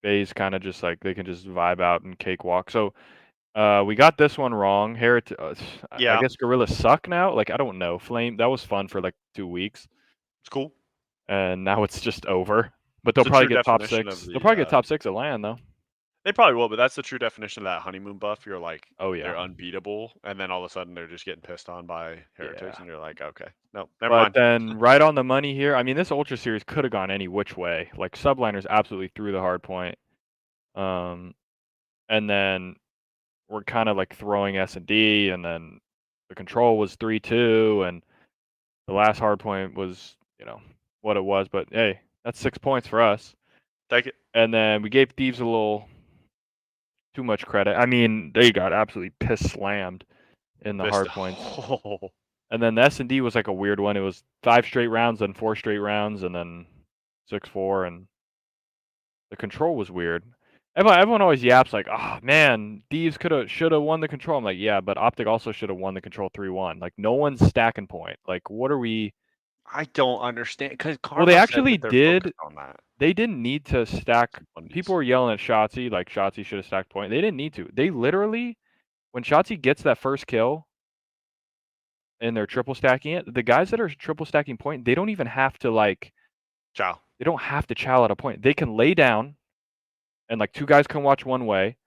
FaZe kind of just like they can just vibe out and cakewalk. So we got this one wrong. I Yeah, guess Gorillas suck now. Like I don't know. Flame that was fun for like 2 weeks, it's cool. and now it's just over. But they'll It's the probably true get top definition of six. They'll probably get top six at LAN though. they probably will, but that's the true definition of that honeymoon buff. You're like, Oh yeah, they're unbeatable, and then all of a sudden they're just getting pissed on by heretics, yeah. and you're like, okay, no, never But mind. then right on the money here. I mean, this Ultra Series could have gone any which way. Like subliners absolutely threw the hard point. Um, and then we're kind of like throwing S&D, and then the control was 3-2, and the last hard point was what it was. But hey, that's 6 points for us. Take it. And then we gave Thieves a little too much credit. I mean, they got absolutely piss slammed in the Fist. hard points. Oh, And then the S&D was like a weird one. It was 5 straight rounds, then 4 straight rounds, and then 6-4. And the control was weird. Everyone always yaps like, "Oh man, Thieves should have won the control." I'm like, "Yeah, but Optic also should have won the control 3-1." Like, no one's stacking point. Like, what are we? I don't understand because Well, they Karma said actually that they're did. focused on that. They didn't need to stack. People Bundies. were yelling at Shotzi, like Shotzi should have stacked point. They didn't need to. They literally, when Shotzi gets that first kill and they're triple stacking it, the guys that are triple stacking point, they don't even have to Ciao. they don't have to chow at a point. They can lay down and like 2 guys can watch one way.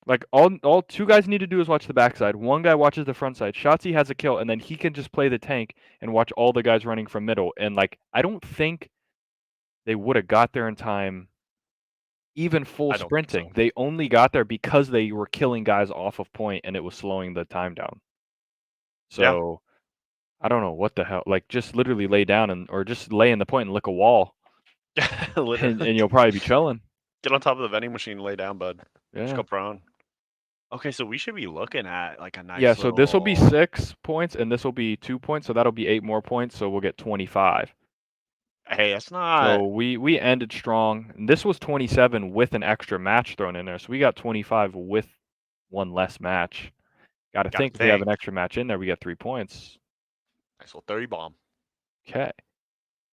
Like all 2 guys need to do is watch the backside. One guy watches the front side. Shotzi has a kill, and then he can just play the tank and watch all the guys running from middle. And like, I don't think they would have got there in time. Even full I don't think sprinting, so. they only got there because they were killing guys off of point, and it was slowing the time down. Yeah. So I don't know what the hell. Like, just literally lay down or just lay in the point and lick a wall, and, Literally. and you'll probably be chilling. Get on top of the vending machine, lay down, bud. Just Yeah. go prone. Okay, so we should be looking at like a Yeah. nice So this will be little. 6 points, and this will be 2 points. So that'll be 8 more points. So we'll get 25. Hey, that's not. So we ended strong. And this was 27 with an extra match thrown in there. So we got 25 with one less match. Got to Gotta think if we have think. an extra match in there, we get 3 points. Nice little 30 bomb. Okay.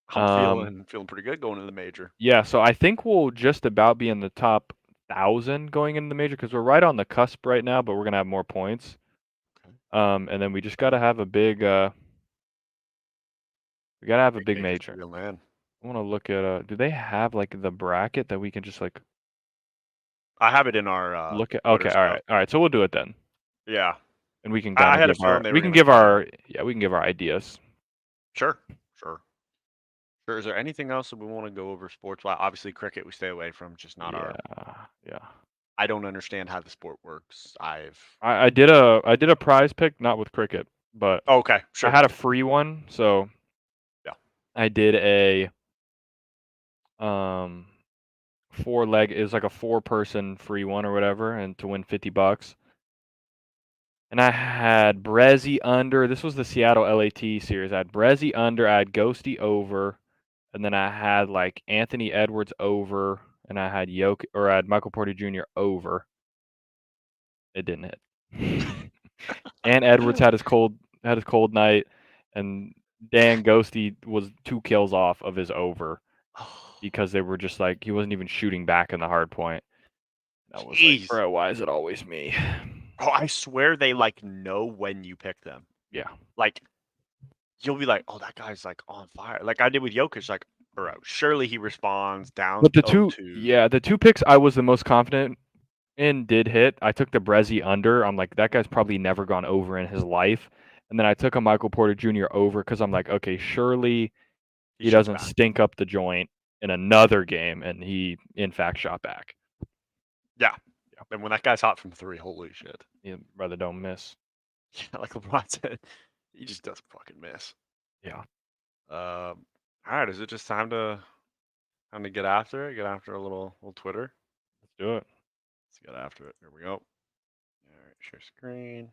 I'm feeling pretty good going to the major. Yeah. So I think we'll just about be in the top 1,000 going into the major because we're right on the cusp right now, but we're gonna have more points. Okay. And then we just gotta have a big. We gotta have a big Major's major. real man. I want to look at. Do they have like the bracket that we can just like I have it in our look at? Twitter Okay. All stuff. right. All right. So we'll do it then. Yeah, And we can kind I of had a give feeling our they were we can gonna give try it. our we can give our ideas. Sure, sure, sure. Is there anything else that we want to go over sports? Well, obviously cricket we stay away from. Just not our. Yeah, yeah. I don't understand how the sport works. I did a prize pick, not with cricket, but Oh, okay, I sure. had a free one, so Yeah, I did a 4 leg. It was like a 4-person free one or whatever, and to win $50. And I had Brezzy under. This was the Seattle LAT series. I had Brezzy under. I had Ghosty over, and then I had like Anthony Edwards over and I had Michael Porter Jr. over. It didn't hit. And Edwards had his cold night, and Dan Ghosty was 2 kills off of his over Oh, because they were just like he wasn't even shooting back in the hard point. I was like, jeez. "Bro, why is it always me?" Oh, I swear they like know when you pick them. Yeah. Like you'll be like, "Oh, that guy's like on fire." Like I did with Jokic. Like, bro, surely he responds down But the 0-2. the 2 picks I was the most confident in did hit. I took the Brezzy under. I'm like, that guy's probably never gone over in his life. And then I took a Michael Porter Jr. over because I'm like, okay, surely He he shoots doesn't back. stink up the joint in another game, and he in fact shot back. Yeah. Yeah, And when that guy's hot from 3, holy shit. you rather don't miss. Yeah, like LeBron said, he just doesn't fucking miss. Yeah, All right, is it just time to get after it? Get after a little Twitter. let's do it. Let's get after it. Here we go. All right, share screen.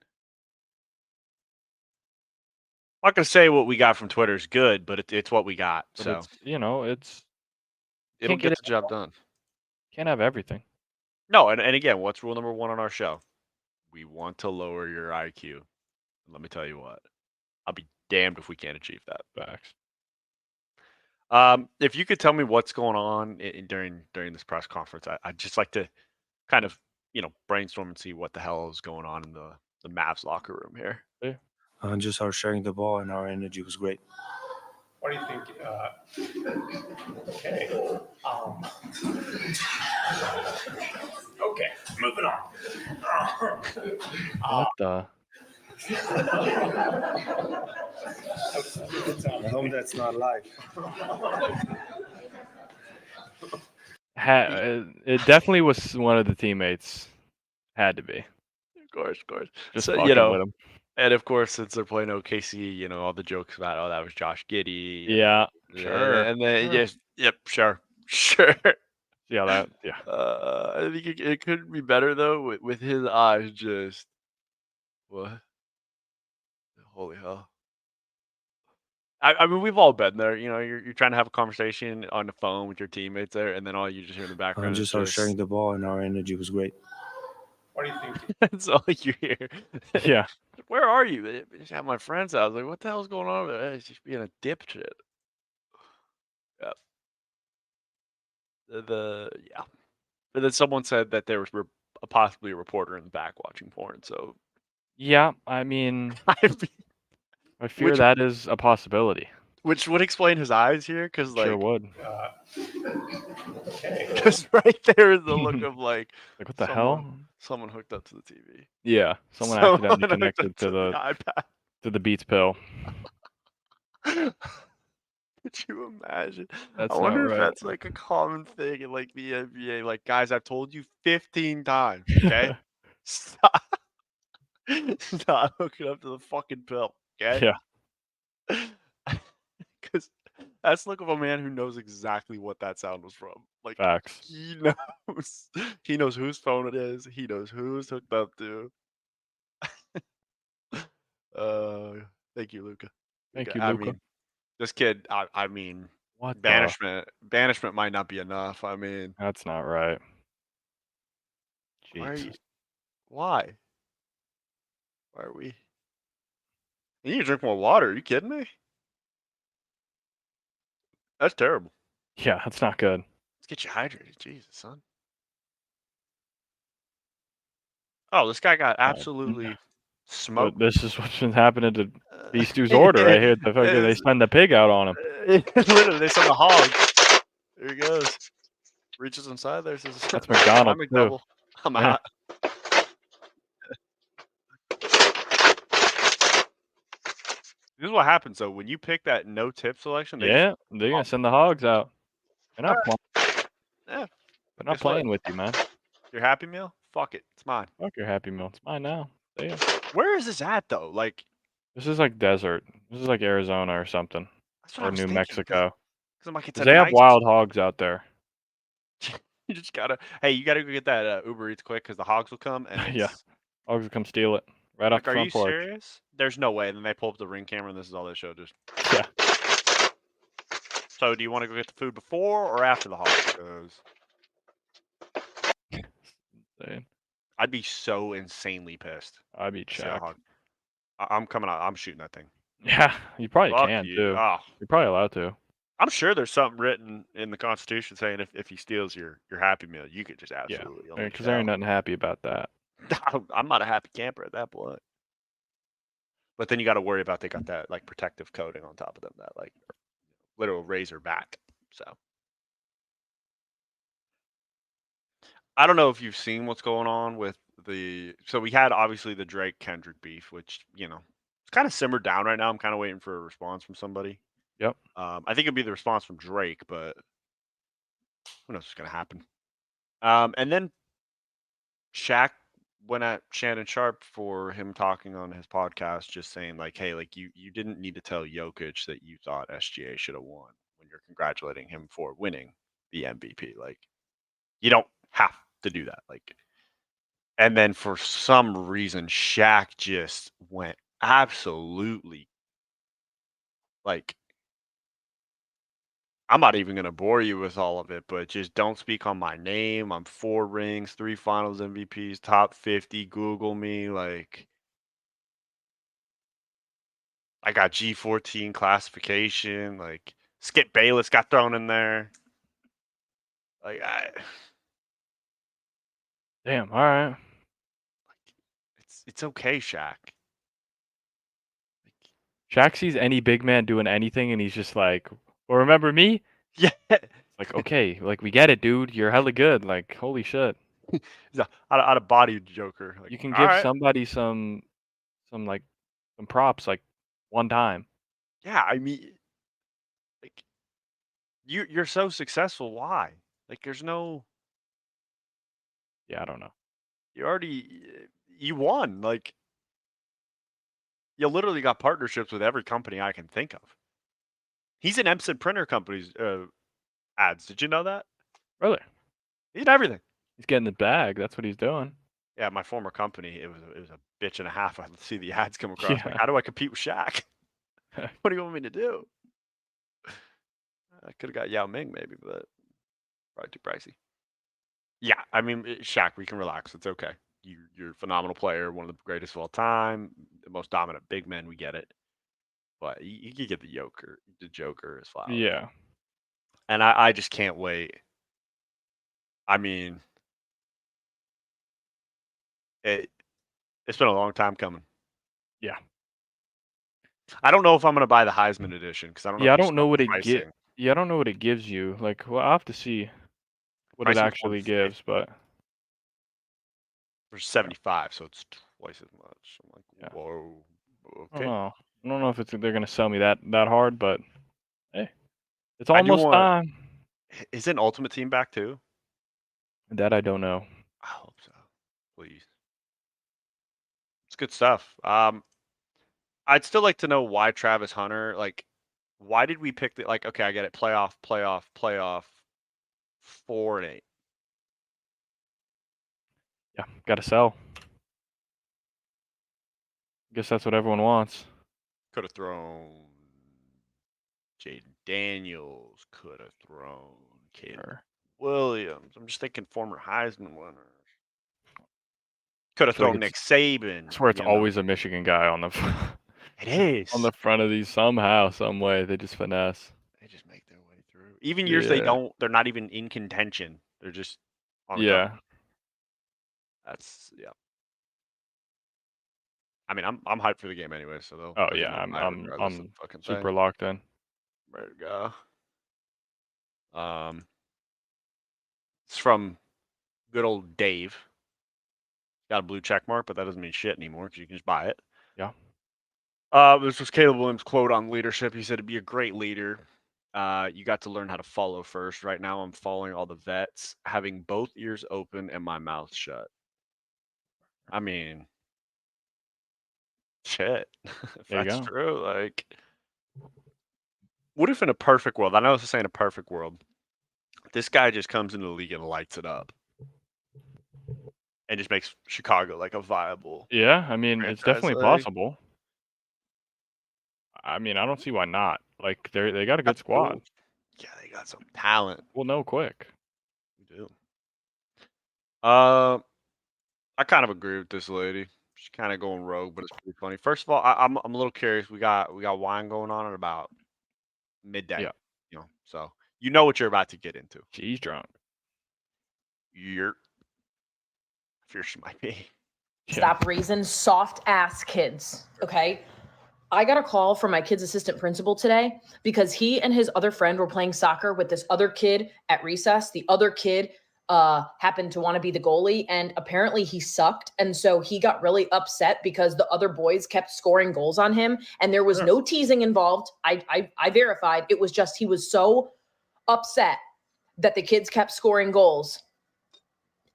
I'm not gonna say what we got from Twitter is good, but it's what we got, But so it's it'll can't get get it the job all. done. Can't have everything. No, and again, what's rule number 1 on our show? We want to lower your IQ. Let me tell you what, I'll be damned if we can't achieve that. Facts. If you could tell me what's going on during this press conference, I'd just like to kind of brainstorm and see what the hell is going on in the Mavs locker room here. Yeah. Just our sharing the ball and our energy was great. What do you think? Okay. Okay, moving on. What the? I hope that's not live. It definitely was one of the teammates. Had to be. Of course. Just So fucking with him. and of course, since they're playing OKC, all the jokes about that was Josh Giddey, Yeah, and, sure. and then Sure. just sure. Yeah, that. Yeah. I think it could be better though with his eyes just what? Holy hell! I mean, we've all been there. You're trying to have a conversation on the phone with your teammates there, and then all you just hear in the background is Just our sharing just the ball and our energy was great. What do you think? that's all you hear. Yeah. Where are you? I just at my friend's house. Like, what the hell's going on over there? It's just being a dipshit. Yeah. Yeah. But then someone said that there was possibly a reporter in the back watching porn. So Yeah. I mean, I mean, I fear which that is a possibility. which would explain his eyes here, because Sure would. Okay. because right there is the look of like Like, what the someone hell? someone hooked up to the TV. Yeah. Someone Someone accidentally hooked connected up to the iPad. to the Beats pill. Could you imagine? I That's not wonder if right. that's like a common thing in like the NBA. Like, guys, I've told you 15 times, okay? Stop, stop hooking up to the fucking pill, okay? Yeah. Because that's the look of a man who knows exactly what that sound was from. Like, Facts. he knows. He knows whose phone it is. He knows who's hooked up to. Uh, Thank you, Luca. Thank you, I Luca. mean, this kid. I mean, What the? banishment might not be enough. I mean, That's not right. why are you? Jesus. Why? Why are we? You need to drink more water. Are you kidding me? That's terrible. Yeah, that's not good. Let's get you hydrated. Jesus, son. Oh, this guy got absolutely But smoked. this is what's been happening to Uh, Beastew's order right here. The fuck they it's- send the pig out on him. Literally, they sent the hog. There he goes. Reaches inside there. Says, That's "My McDonald's too. McDouble. I'm Yeah. out." This is what happens though when you pick that no tip selection. They just Yeah, they're gonna send the hogs out. They're not Alright. playing. Yeah. They're not Guess what? playing with you, man. Your Happy Meal? Fuck it. It's mine. Fuck your Happy Meal. It's mine now. Damn. Where is this at though? Like, This is like desert. This is like Arizona or something, that's what I or was New thinking. Because Mexico. I'm like, it's 'Cause a they have nice. wild hogs out there. You just gotta. Hey, you gotta go get that Uber Eats quick because the hogs will come and it's. Yeah, hogs will come steal it right off Like, the are you front porch. serious? There's no way. And then they pull up the Ring camera and this is all they show. Just. Yeah. So, do you want to go get the food before or after the hog? 'Cause insane. I'd be so insanely pissed. I'd be Say that Shaq. hard. I'm coming out. I'm shooting that thing. Yeah, you probably Fuck can you. too. Oh, You're probably allowed to. I'm sure there's something written in the Constitution saying if he steals your Happy Meal, you could just Yeah, absolutely because unleash there ain't hell. nothing happy about that. I'm not a happy camper at that point. But then you got to worry about they got that like protective coating on top of them, that like literal razor back. So I don't know if you've seen what's going on with the. So we had obviously the Drake Kendrick beef, which it's kind of simmered down right now. I'm kind of waiting for a response from somebody. Yep. I think it'd be the response from Drake, but who knows what's gonna happen. And then Shaq went at Shannon Sharp for him talking on his podcast, just saying like, "Hey, like you didn't need to tell Jokic that you thought SGA should have won when you're congratulating him for winning the MVP. Like, you don't have to do that." Like, and then for some reason, Shaq just went absolutely like. I'm not even going to bore you with all of it, but just don't speak on my name. I'm 4 rings, 3 finals MVPs, top 50. Google me. Like, I got G14 classification. Like, Skip Bayless got thrown in there. Like, Damn. All right. it's okay, Shaq. Shaq sees any big man doing anything, and he's just like, "Well, remember me?" Yeah, Like, okay, like we get it, dude. You're hella good. Like, holy shit. he's a out of body Joker. Like, You can all give right, somebody like some props like one time. yeah. I mean, like, you're so successful. Why? Like, there's no. Yeah, I don't know. You already you won. Like, you literally got partnerships with every company I can think of. He's in Epson printer companies ads. Did you know that? Really? He's in everything. He's getting the bag. That's what he's doing. Yeah, my former company, it was a bitch and a half. I'd see the ads come across. Like, Yeah. how do I compete with Shaq? What do you want me to do? I could have got Yao Ming maybe, but probably too pricey. Yeah, I mean, Shaq, we can relax. It's okay. You're a phenomenal player, one of the greatest of all time, the most dominant big men. We get it, but you could get the Joker as flowers. Yeah. And I just can't wait. I mean, it it's been a long time coming. Yeah. I don't know if I'm gonna buy the Heisman edition because I don't know Yeah, if I you don't saw know what the it get. pricing. Yeah, I don't know what it gives you. Like, well, I have to see what it Pricing's actually 150 gives, but for 75, so it's twice as much. I'm yeah, like, whoa, I don't okay. know. I don't know if they're gonna sell me that hard, but hey, it's I do almost want. time. Isn't Ultimate Team back too? That I don't know. I hope so. Please, it's good stuff. I'd still like to know why Travis Hunter. Like, why did we pick the like? Okay, I get it. Playoff, 4-8. Yeah, gotta sell. Guess that's what everyone wants. Could have thrown Jaden Daniels. Could have thrown Caleb Or Williams. I'm just thinking former Heisman winners. Could I have feel like thrown Nick Saban. I swear it's always a Michigan guy on the It on is. the front of these somehow, some way. They just finesse. They just make their way through. Even years they Yeah. don't. They're not even in contention. They're just on the come. Yeah. That's yeah. I mean, I'm hyped for the game anyway, so Oh they're yeah, gonna I'm buy it I'm regardless of I'm the fucking super thing. locked in. Ready to go. It's from good old Dave. Got a blue check mark, but that doesn't mean shit anymore because you can just buy it. Yeah. This was Caleb Williams' quote on leadership. He said, "To be a great leader, you got to learn how to follow first. Right now, I'm following all the vets, having both ears open and my mouth shut." I mean, shit. If There you that's go. true, like, what if in a perfect world? I know this is saying a perfect world. This guy just comes into the league and lights it up, and just makes Chicago like a viable Yeah, I mean, it's franchise. definitely Like, possible. I mean, I don't see why not. Like they got a good that's squad. cool. Yeah, they got some talent. We'll know quick. We do. Uh, I kind of agree with this lady. She's kind of going rogue, but it's pretty funny. First of all, I'm a little curious. We got wine going on at about midday, Yeah, so you know what you're about to get into. she's drunk. You're fierce might be. Yeah. Stop raising soft ass kids. Okay. I got a call from my kid's assistant principal today because he and his other friend were playing soccer with this other kid at recess. The other kid happened to want to be the goalie, and apparently he sucked. And so he got really upset because the other boys kept scoring goals on him, and there was no teasing involved. I verified. It was just he was so upset that the kids kept scoring goals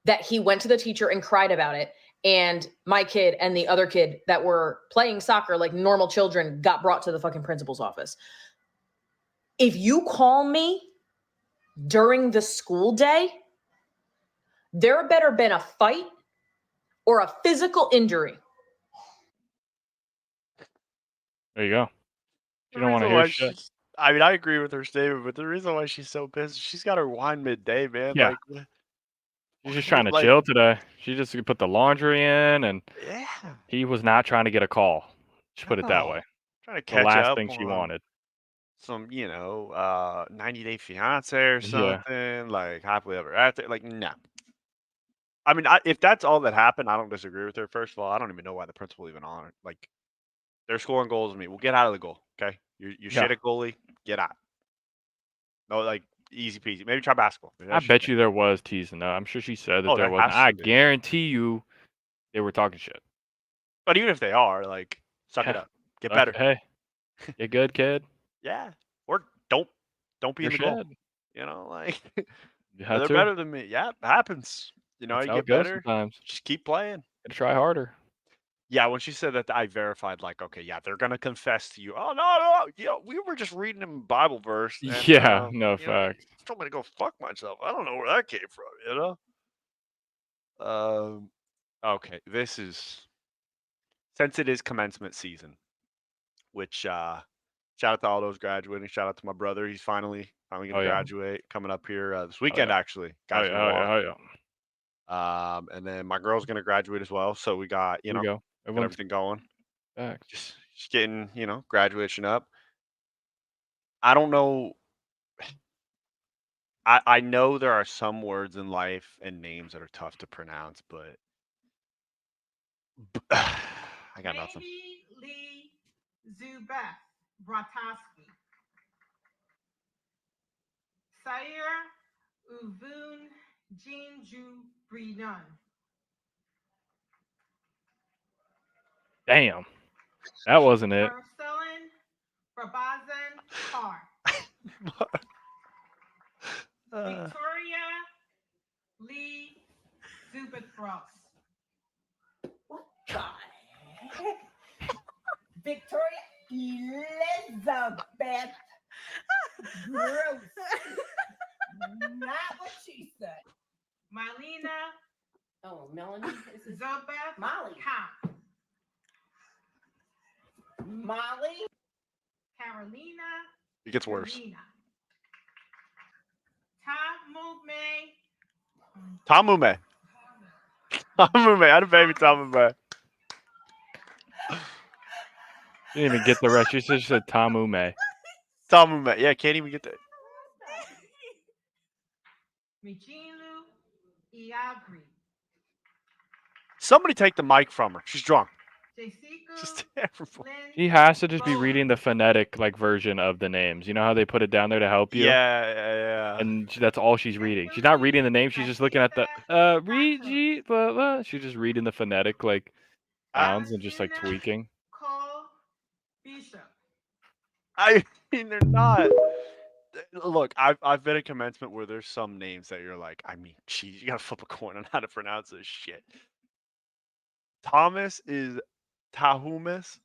that he went to the teacher and cried about it. And my kid and the other kid that were playing soccer like normal children got brought to the fucking principal's office. If you call me during the school day, there better been a fight or a physical injury. There you go. The You don't want to reason hear why shit. I mean, I agree with her statement, but the reason why she's so pissed, she's got her wine midday, man. Yeah. Like, She's just trying to like, chill today. She just put the laundry in, and yeah, he was not trying to get a call. Just put it that no. way. Trying to The catch last up thing she on wanted. some, 90 Day Fiance or Yeah. something, like happily ever after. Like, no. I mean, if that's all that happened, I don't disagree with her. First of all, I don't even know why the principal even on it. Like, they're scoring goals with me. We'll get out of the goal, okay? You Yeah. shit at goalie, get out. No, like easy peasy. Maybe try basketball. Maybe I that's your bet thing. you there was teasing though. I'm sure she said that Oh, there there wasn't. has I to be. guarantee you they were talking shit. But even if they are, like, suck it Yeah. up, get Like, better. hey, you good, kid? Yeah, or don't be You're in the goal. shit. Like You had they're to. better than me. Yeah, it happens. You That's you how it get goes better. sometimes. Just keep playing. Gotta try harder. Yeah, when she said that, I verified. Like, okay, yeah, they're gonna confess to you. Oh no, we were just reading a Bible verse, and Yeah, no you facts. told me to go fuck myself. I don't know where that came from. Okay, this is since it is commencement season, which shout out to all those graduating. Shout out to my brother. He's finally gonna Oh yeah. graduate coming up here this Oh weekend. yeah. Actually, Oh guys yeah. gonna Oh walk. yeah. Oh yeah. And then my girl's gonna graduate as well. So we got Here we go. got Everyone's everything going. facts. Just getting graduation up. I don't know. I know there are some words in life and names that are tough to pronounce, but I got nothing. Maybe Lee Zubeth Brataski. Sayer Uvun Jinju Brinon. Damn. That wasn't it. Marcelin Brabazan Carr. Victoria Lee Zubeth Ross. What the heck? Victoria Elizabeth. Gross. Not what she said. Marlena Oh, Melanie. This is Zobeth Molly. Ha. Molly. Carolina It gets worse. Karina. Tamume Tamume. Tamume. I had a baby Tamume. She didn't even get the rest. She said Tamume. Tamume. Yeah, can't even get that. Mijilu Iagri. Somebody take the mic from her. She's drunk. Jessica She's terrible. Lynn He has to just be Bowen. reading the phonetic version of the names. You know how they put it down there to help you? Yeah. And that's all she's reading. She's not reading the name. She's just looking at the read, blah, blah. She's just reading the phonetic sounds and just Alexina tweaking. Cole Bishop. I mean, they're not. Look, I've been at commencement where there's some names that you're like, I mean, geez, you gotta flip a coin on how to pronounce this shit. Thomas is Tahumis.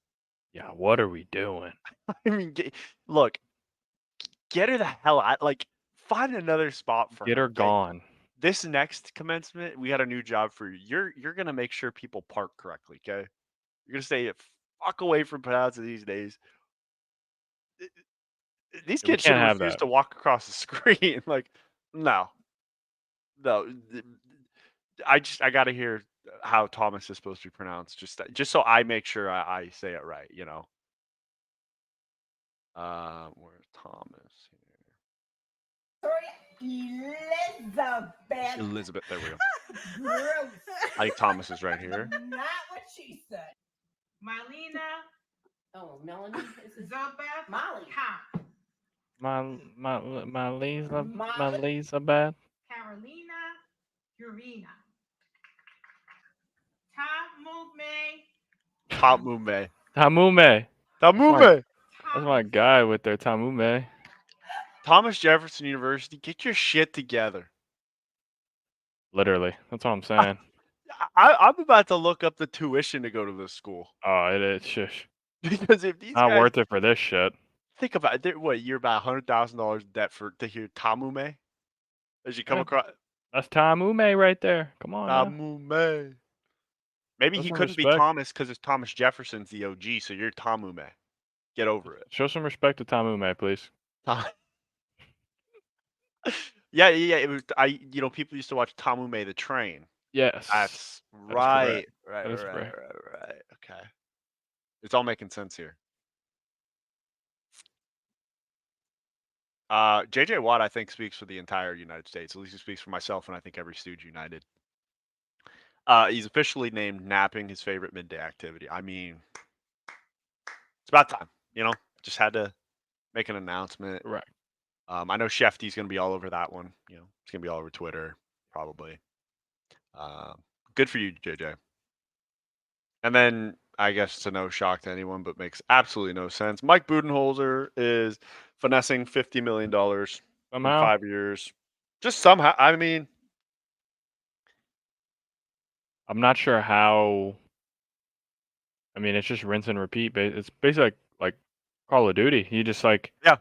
Yeah, what are we doing? I mean, look, get her the hell out. Like, find another spot for Get her. her gone. This next commencement, we got a new job for you. You're gonna make sure people park correctly. Okay, you're gonna stay fuck away from pronouncing these days. These Yeah, we kids should can't have refuse that. to walk across the screen. Like, no. I gotta hear how Thomas is supposed to be pronounced, just so I make sure I say it right, you know. Where's Thomas Victoria Elizabeth. Elizabeth, there we go. Gross. I think Thomas is right here. Not what she said. Marlena, Oh, Melanie. This is Elizabeth, Molly. Tom, My Lisa, my Molly. Elizabeth. Carolina, Urina. Tamume, Tamume. Tamume. Tamume. That's my guy with their Tamume. Thomas Jefferson University, get your shit together. Literally. That's what I'm saying. I'm about to look up the tuition to go to this school. Oh, it is. Shush. Because if these Not guys worth it for this shit. think about it, what, you're about $100,000 debt to hear Tamume? As you come Yeah. across That's Tamume right there. Come on. Now. Tamume. Maybe Show he some couldn't be respect. Thomas because it's Thomas Jefferson's the OG, so you're Tamume. Get over it. Show some respect to Tamume, please. Yeah. It was people used to watch Tamume the Train. Yes. That's That is right. correct. That is correct. Right. Okay. It's all making sense here. JJ Watt, I think, speaks for the entire United States. At least he speaks for myself and I think every Stooge United. He's officially named napping his favorite midday activity. I mean, it's about time, just had to make an announcement. Right. I know Shefty's going to be all over that one. It's going to be all over Twitter, probably. Good for you, JJ. And then, I guess it's a no shock to anyone, but makes absolutely no sense. Mike Budenholzer is finessing $50 million in Somehow. 5 years. Just somehow. I mean, I'm not sure how. I mean, it's just rinse and repeat. It's basically like Call of Duty. You just Yeah.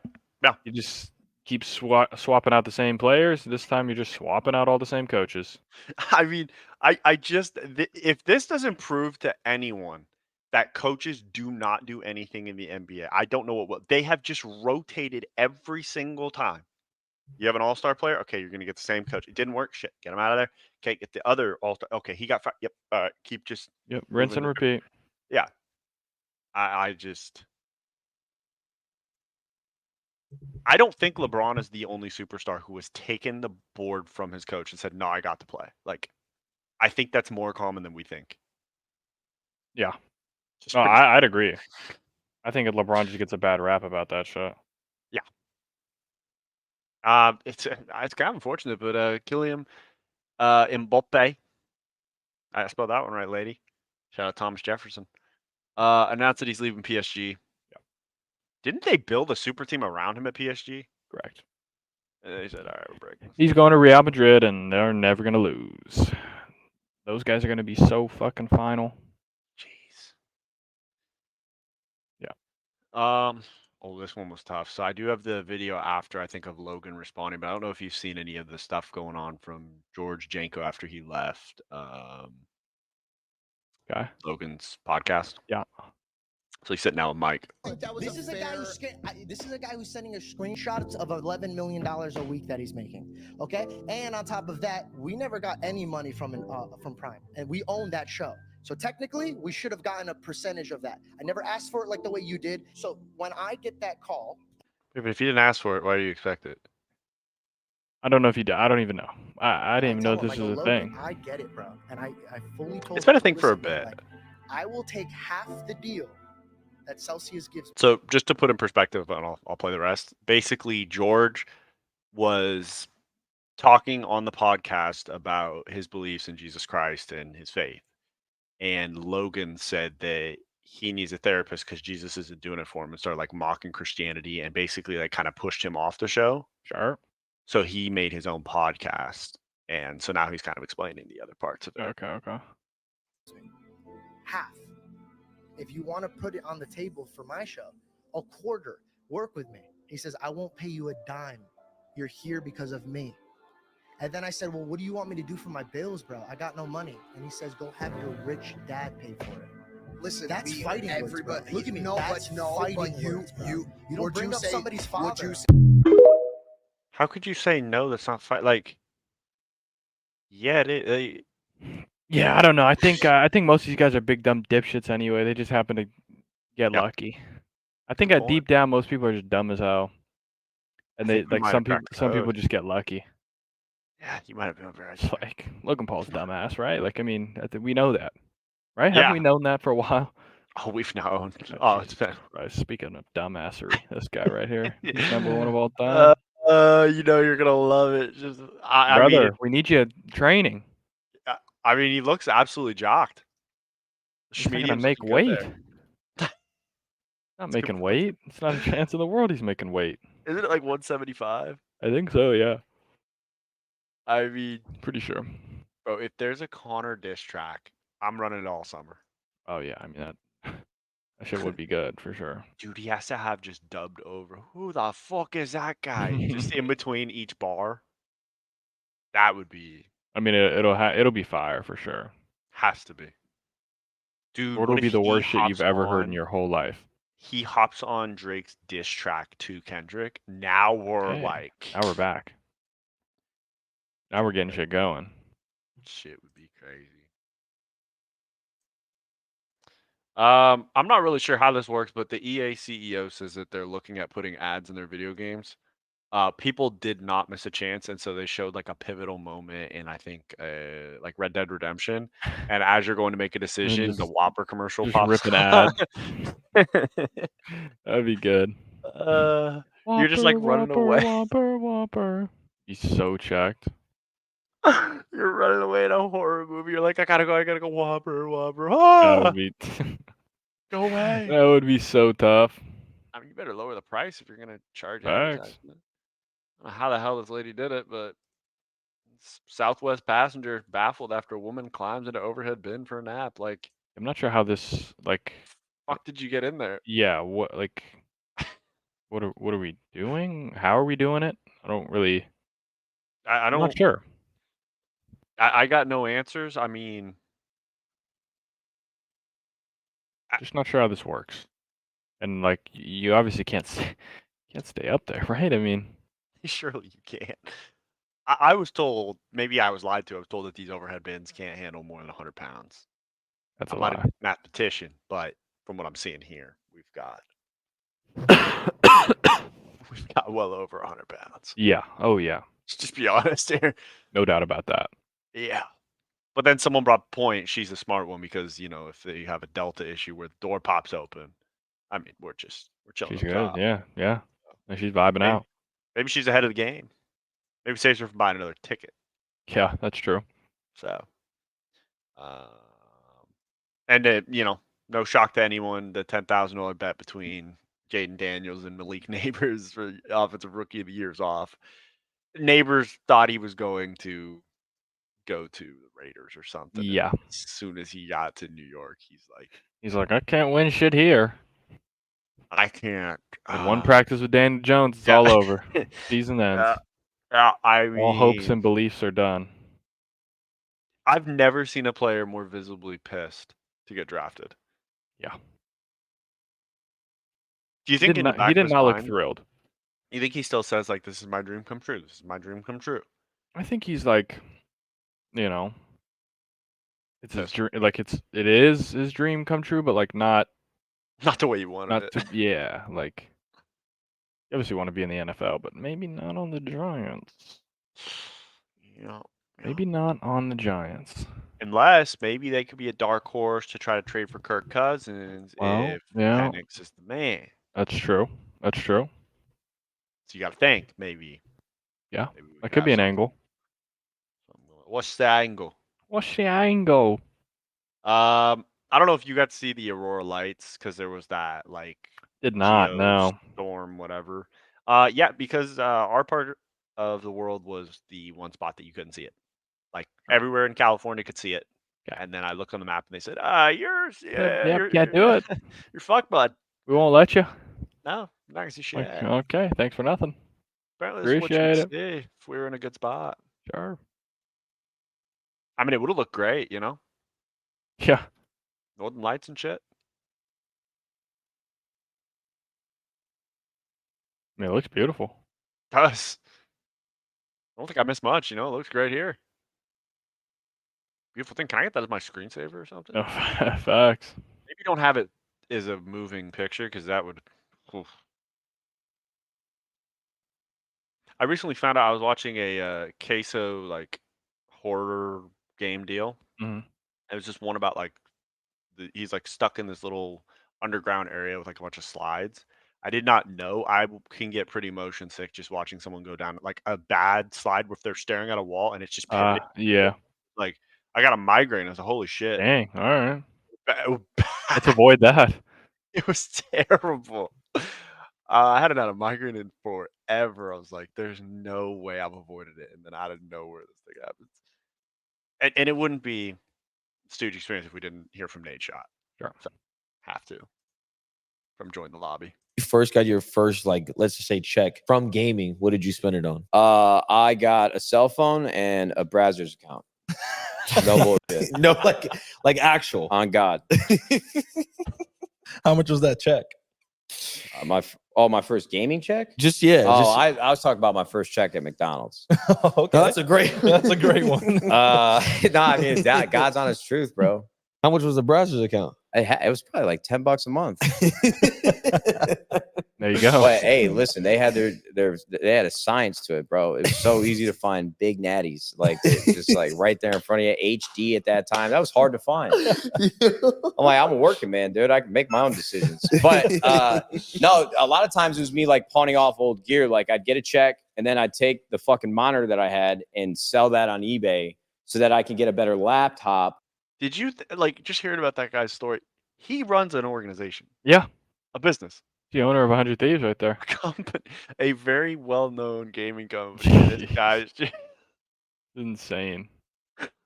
You just keep swapping out the same players. This time you're just swapping out all the same coaches. I mean, if this doesn't prove to anyone that coaches do not do anything in the NBA, I don't know what will. They have just rotated every single time. You have an all-star player, okay, you're going to get the same coach. It didn't work, shit, get him out of there. Okay, get the other all-star. Okay, he got fired. Yep, all right, keep just. Yep, rinse and repeat. Yeah, I don't think LeBron is the only superstar who has taken the board from his coach and said, "No, I got to play." Like, I think that's more common than we think. Yeah. No, I'd agree. I think LeBron just gets a bad rap about that shit. Yeah. It's kind of unfortunate, but Kylian Mbappe, I spelled that one right, lady. Shout out Thomas Jefferson. Announced that he's leaving PSG. Yeah. Didn't they build a super team around him at PSG? Correct. And they said, "All right, we're breaking." He's going to Real Madrid, and they're never going to lose. Those guys are going to be so fucking final. Jeez. Yeah. This one was tough. So I do have the video after, I think, of Logan responding, but I don't know if you've seen any of the stuff going on from George Janko after he left Logan's podcast. Yeah. So he's sitting down with Mike. This is a guy who's sending us screenshots of $11 million a week that he's making. Okay, and on top of that, we never got any money from Prime, and we own that show. So technically, we should have gotten a percentage of that. I never asked for it like the way you did. So when I get that call, But if you didn't ask for it, why do you expect it? I don't know if you did. I don't even know. I didn't even know this was a thing. I get it, bro, and I fully told. It's been a thing him, for a "Listen, man, bit. like, I will take half the deal that Celsius gives." So just to put in perspective, and I'll play the rest. Basically, George was talking on the podcast about his beliefs in Jesus Christ and his faith. And Logan said that he needs a therapist because Jesus isn't doing it for him, and started like mocking Christianity and basically like kind of pushed him off the show. Sure. So he made his own podcast. And so now he's kind of explaining the other parts of it. Okay. Half. If you want to put it on the table for my show, a quarter. Work with me. He says, I won't pay you a dime. You're here because of me. And then I said, well, what do you want me to do for my bills, bro? I got no money. And he says, go have your rich dad pay for it. Listen, that's fighting everybody. Words, bro. Look at me. No, that's but no, fighting but you, words, bro. you don't would bring you up say, somebody's father. Would you say, How could you say no? That's not fight. Like, yeah, Yeah, I don't know. I think most of these guys are big dumb dipshits anyway. They just happen to get Yeah. lucky. I think Good at point. deep down, most people are just dumb as hell, I and they think we like might have cracked the some people code. just get lucky. Yeah, you might have been right It's there. like Logan Paul's dumbass, right? Like, I mean, we know that, right? Haven't Yeah. we known that for a while? Oh, we've known. Oh, Oh, it's Jesus been. Christ! Speaking of dumbassery, this guy right here, he's number one of all uh, time. you know you're gonna love it. Just, I mean, Brother, we need you training. I mean, he looks absolutely jocked. He's not gonna Schmedium's make looking good weight. there. Not It's a good making point. weight. It's not a chance in the world he's making weight. Isn't it like 175? I think so. Yeah, I mean, pretty sure. bro, if there's a Connor diss track, I'm running it all summer. Oh yeah, I mean that. That shit would be good for sure. Dude, he has to have just dubbed over. Who the fuck is that guy? Just in between each bar. That would be, I mean, it'll be fire for sure. has to be. Dude, Or it'll what be if the he worst shit you've hops ever heard in on? your whole life. He hops on Drake's diss track to Kendrick. Now we're Hey, like, now we're back. Now we're getting shit going. shit would be crazy. I'm not really sure how this works, but the EA CEO says that they're looking at putting ads in their video games. People did not miss a chance, and so they showed like a pivotal moment in I think like Red Dead Redemption. And as you're going to make a And decision, the just Whopper commercial just pops rip an up. ad. That'd be good. You're just like Whopper, running Whopper, away. Whopper, Whopper. He's so checked. You're running away in a horror movie. You're like, I gotta go, Whopper, Whopper. That Ah, would be go away. that would be so tough. I mean, you better lower the price if you're gonna charge Facts. advertisement. I don't know how the hell this lady did it, but Southwest passenger baffled after a woman climbs into overhead bin for a nap. Like, I'm not sure how this like. fuck did you get in there? Yeah, what like what are we doing? How are we doing it? I don't really. I I'm not don't. sure. I got no answers. I mean, Just not sure how this works. And like you obviously can't stay up there, right? I mean, surely you can't. I was told, maybe I was lied to. I was told that these overhead bins can't handle more than 100 pounds. that's a I'm not a lie. mathematician, but from what I'm seeing here, we've got well over 100 pounds. Yeah. Oh yeah. Let's just be honest here. No doubt about that. Yeah. But then someone brought a point. She's a smart one because if they have a delta issue where the door pops open, I mean, we're chilling She's up good. top. Yeah. Yeah. And she's vibing Maybe, out. maybe she's ahead of the game. Maybe saves her from buying another ticket. Yeah, that's true. So, um, and no shock to anyone, the $10,000 bet between Jaden Daniels and Malik Neighbors for offensive rookie of the year is off. Neighbors thought he was going to go to the Raiders or something. and Yeah. as soon as he got to New York, He's like, I can't win shit here. I can't. In one practice with Daniel Jones, it's Yeah. all over. Season ends. Yeah, I mean, All hopes and beliefs are done. I've never seen a player more visibly pissed to get drafted. Yeah. Do you think in the back He of did his not look mind, thrilled. you think he still says like, "This is my dream come true. This is my dream come true." I think he's like, you know, it's his Pissed. dream. Like it is his dream come true, but like not Not the way you wanted it. yeah. Like you obviously want to be in the NFL, but maybe not on the Giants. Yeah. Maybe not on the Giants. Unless maybe they could be a dark horse to try to trade for Kirk Cousins Well, if yeah, Penix is the man. that's true. That's true. So you got to think maybe. Yeah, Maybe we that could have be an something- angle. What's the angle? What's the angle? I don't know if you got to see the Aurora Lights because there was that like Did not. geo No. storm, whatever. Yeah, because our part of the world was the one spot that you couldn't see it. Like everywhere in California could see it. Okay. And then I looked on the map and they said, you're Can't do it. You're fucked, bud. We won't let you. No, I'm not gonna see shit. Like, okay, thanks for nothing. Apparently, this is what you Appreciate could see if we were in a good spot. Sure. I mean, it would have looked great, Yeah. Northern Lights and shit. I mean, it looks beautiful. Does. I don't think I missed much. It looks great here. Beautiful thing. Can I get that as my screensaver or something? No, facts. Maybe don't have it as a moving picture because that would. Oof. I recently found out I was watching a queso like horror game deal. Mhm. It was just one about like he's like stuck in this little underground area with like a bunch of slides. I did not know can get pretty motion sick just watching someone go down like a bad slide where they're staring at a wall and it's just pivoting. Yeah. Like I got a migraine. I was like, holy shit. Dang. All right. Bad. Let's avoid that. It was terrible. I hadn't had a migraine in forever. I was like, there's no way I've avoided it. And then out of nowhere, this thing happens. And it wouldn't be Stooge experience if we didn't hear from Nate Shot. Sure. So, have to. From Join the Lobby. You first got your first, like, let's just say check from gaming. What did you spend it on? I got a cell phone and a Brazzers account. No bullshit. No, like actual. On God. How much was that check? My first gaming check? Just yeah. I was talking about my first check at McDonald's. Okay. No, that's a great one. No, I mean God's honest truth, bro. How much was the Brazzers account? It was probably like $10 a month. There you go. But hey, listen, they had they had a science to it, bro. It was so easy to find big natties, like just like right there in front of you. HD at that time, that was hard to find. I'm like, I'm a working man, dude. I can make my own decisions. But no, a lot of times it was me like pawning off old gear. Like I'd get a check and then I'd take the fucking monitor that I had and sell that on eBay so that I can get a better laptop. Did you like just hearing about that guy's story? He runs an organization. Yeah. A business. The owner of 100 Thieves right there. A company, a very well-known gaming company. This guy's just insane.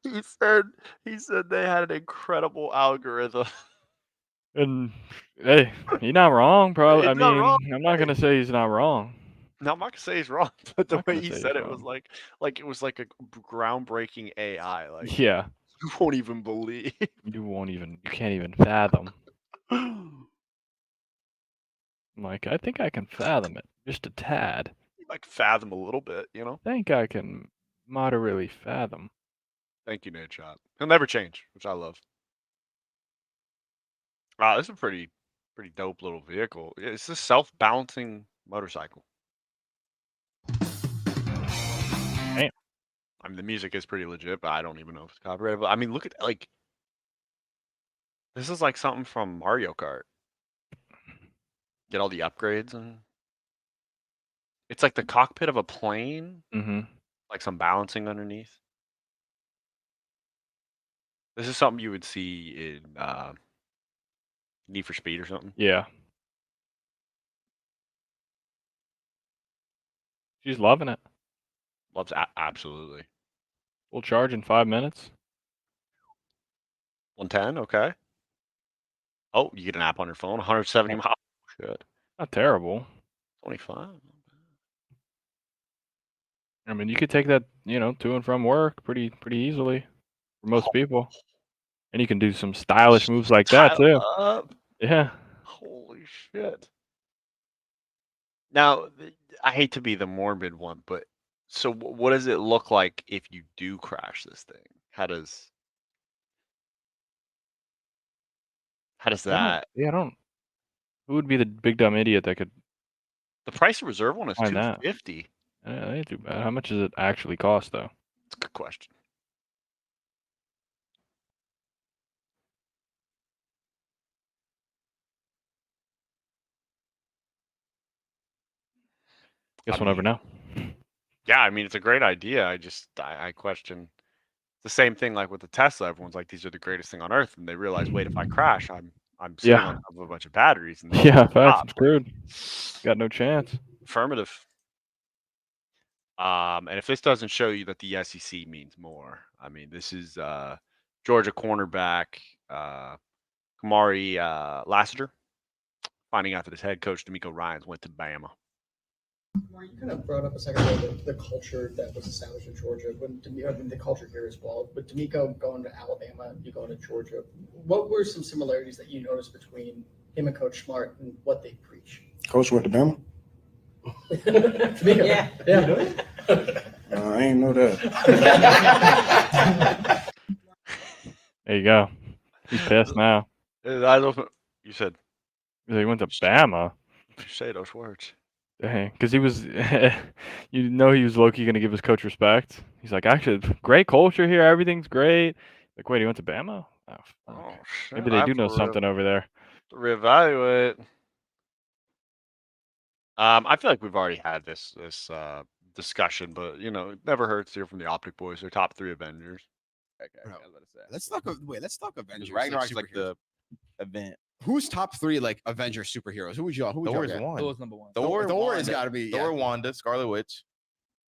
He said they had an incredible algorithm. And hey, he's not wrong, probably. He's not wrong. I'm not gonna say he's not wrong. No, I'm not gonna say he's wrong, but the Not way gonna he say said he's it was wrong. like it was like a groundbreaking AI. Like Yeah. you won't even believe. You can't even fathom. I'm like, I think I can fathom it. Just a tad. Like fathom a little bit, you know? I think I can moderately fathom. Thank you, Nate Shot. He'll never change, which I love. Wow, this is a pretty dope little vehicle. It's a self-balancing motorcycle. Damn. I mean, the music is pretty legit, but I don't even know if it's copyrightable. I mean, look at like this is like something from Mario Kart. Get all the upgrades and it's like the cockpit of a plane, like some balancing underneath. This is something you would see in Need for Speed or something. Yeah. She's loving it. Loves absolutely. We'll charge in 5 minutes. 110, okay. Oh, you get an app on your phone, 170 miles. Good. Not terrible. 25. I mean, you could take that, to and from work pretty easily for most people. And you can do some stylish moves like that too. Up. Yeah. Holy shit. Now, I hate to be the morbid one, but so what does it look like if you do crash this thing? How does that? I don't. Who would be the big dumb idiot that could? The price of reserve one is Find that. $250. That ain't too bad. How much does it actually cost though? That's a good question. Guess we'll never know. Yeah, I mean it's a great idea. I question the same thing like with the Tesla. Everyone's like, these are the greatest thing on earth, and they realize, wait, if I crash, I'm sitting on top of a bunch of batteries. And Yeah, fast. I'm screwed. Got no chance. Affirmative. And if this doesn't show you that the SEC means more, I mean, this is Georgia cornerback Kamari Lassiter finding out that his head coach D'Amico Ryans went to Bama. You kind of brought up a second ago the culture that was established in Georgia, the culture here as well. With D'Amico going to Alabama, you going to Georgia. What were some similarities that you noticed between him and Coach Smart and what they preach? Coach went to Bama? D'Amico. Yeah. I ain't know that. There you go. He's pissed now. I don't. You said He went to Bama. you say those words. Dang, because he was, you know, he was low-key gonna give his coach respect. He's like, actually, great culture here. Everything's great. Like, wait, he went to Bama? Oh, fuck. Oh shit! Maybe they do know something over there. To reevaluate. I feel like we've already had this discussion, but you know, it never hurts to hear from the Optic Boys. They're top 3 Avengers. Okay, Bro, I was about to say. let's talk Avengers. Ragnarok's like superheroes. the event. Who's top 3 like Avenger superheroes? Who would y'all? Who would y'all Thor is get? one. Thor's number one. Thor has got to be. Thor, Yeah. Wanda, Scarlet Witch.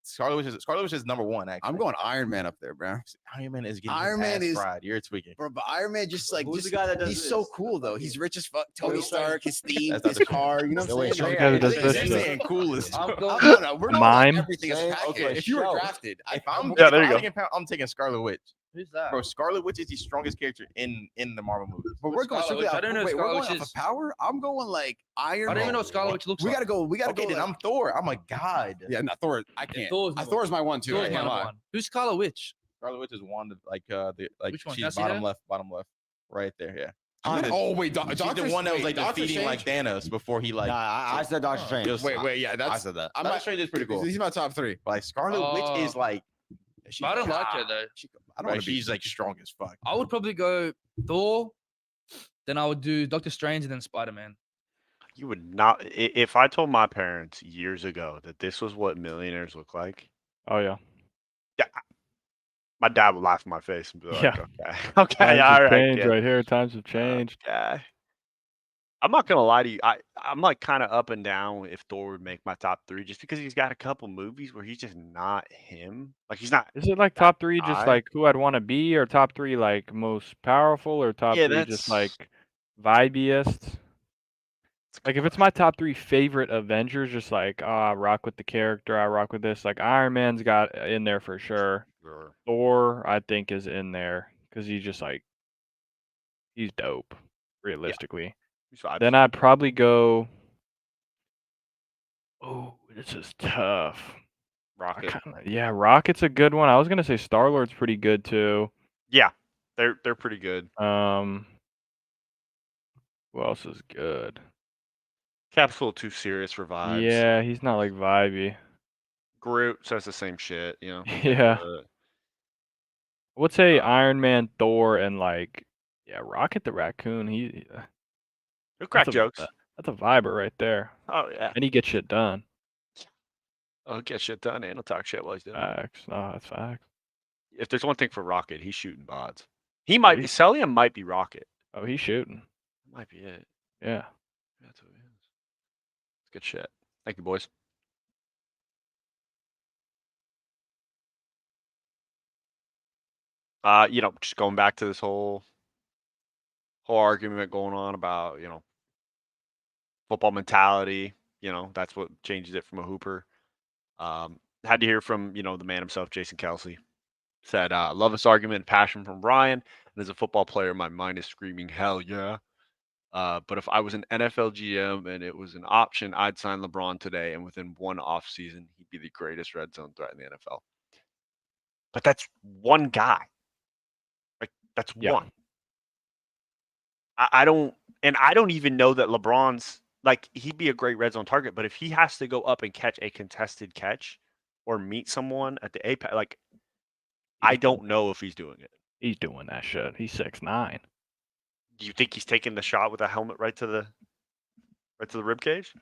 Scarlet Witch is number one. Actually, I'm going Iron Man up there, bro. Iron Man is getting Iron Man is fried. You're tweaking. Bro, but Iron Man just like Who's just, the guy that does he's this? so cool though. He's rich as fuck. Tony Stark, his theme, That's his Dr. car. You know what I'm saying? the guy that does this He's shit. saying coolest. I'm No, going. no, we're going Mime? like everything as a package. Okay, If you were show. drafted, If I'm Yeah, there you go. I'm taking Scarlet Witch. Who's that? Bro, Scarlet Witch is the strongest character in the Marvel movies. but we're going Scarlet strictly Witch? I off. don't know if Wait, we're Scarlet going Witch off is- of power. I'm going like Iron. I don't even know Man. what Scarlet Witch looks We like. gotta go. We gotta I get go. it. Like, I'm Thor. I'm a god. yeah, no, Thor. I can't. Thor's number Thor's my one too. Thor's I my can't number lie. one. Who's Scarlet Witch? Scarlet Witch is Wanda, like Which one? she's Can I see bottom that? left, right there. Yeah. I'm She's gonna- oh wait, she's the one that was like Doctor defeating like Strange? Thanos before he like. Nah, I said Doctor Strange. Just- Wait, yeah, I that's. said that. I'm Doctor not. Strange is pretty cool. He's my top 3. But like Scarlet Witch is like. But I don't like her though. I don't Right, want to be. she's like strong as fuck. I would probably go Thor, then I would do Doctor Strange, and then Spider-Man. You would not. If I told my parents years ago that this was what millionaires look like, Oh, yeah. my dad would laugh in my face and be like, Yeah. "Okay, okay, Times all have right, changed kid. right here. Times have changed. Okay." I'm not gonna lie to you. I'm like kind of up and down if Thor would make my top 3, just because he's got a couple movies where he's just not him. Like he's not. Is it like top 3 just I- like who I'd want to be, or top 3 like most powerful, or top Yeah, 3 just like that's- vibiest? Like if it's my top 3 favorite Avengers, just like I rock with the character, I rock with this. Like Iron Man's got in there for sure. Sure. Thor, I think, is in there because he's just like he's dope, realistically. He's vibes. Then I'd probably go. Oh, this is tough. Rocket. Yeah, Rocket's a good one. I was gonna say Star-Lord's pretty good too. Yeah, they're pretty good. Who else is good? Cap's a little too serious for vibes. Yeah, he's not like vibey. Groot says the same shit, you know. Yeah. I would say Uh, Iron Man, Thor, and like Rocket the Raccoon. He'll crack that's jokes. That's a viber right there. Oh yeah. And he gets shit done. Oh, he'll get shit done and he'll talk shit while he's doing it. Facts. No, that's facts. If there's one thing for Rocket, he's shooting bods. He might be Celium might be Rocket. Oh, he's shooting. Might be it. Yeah. That's what it is. It's good shit. Thank you, boys. Just going back to this whole argument going on about, football mentality, that's what changes it from a hooper. Had to hear from, the man himself, Jason Kelsey. Said, love this argument and passion from Brian. And as a football player, my mind is screaming, hell yeah. But if I was an NFL GM and it was an option, I'd sign LeBron today. And within one offseason, he'd be the greatest red zone threat in the NFL. But that's one guy. Like, that's one. I don't even know that LeBron's, like, he'd be a great red zone target. But if he has to go up and catch a contested catch or meet someone at the apex, like, I don't know if he's doing it. He's doing that shit. He's 6'9". Do you think he's taking the shot with a helmet right to the rib cage?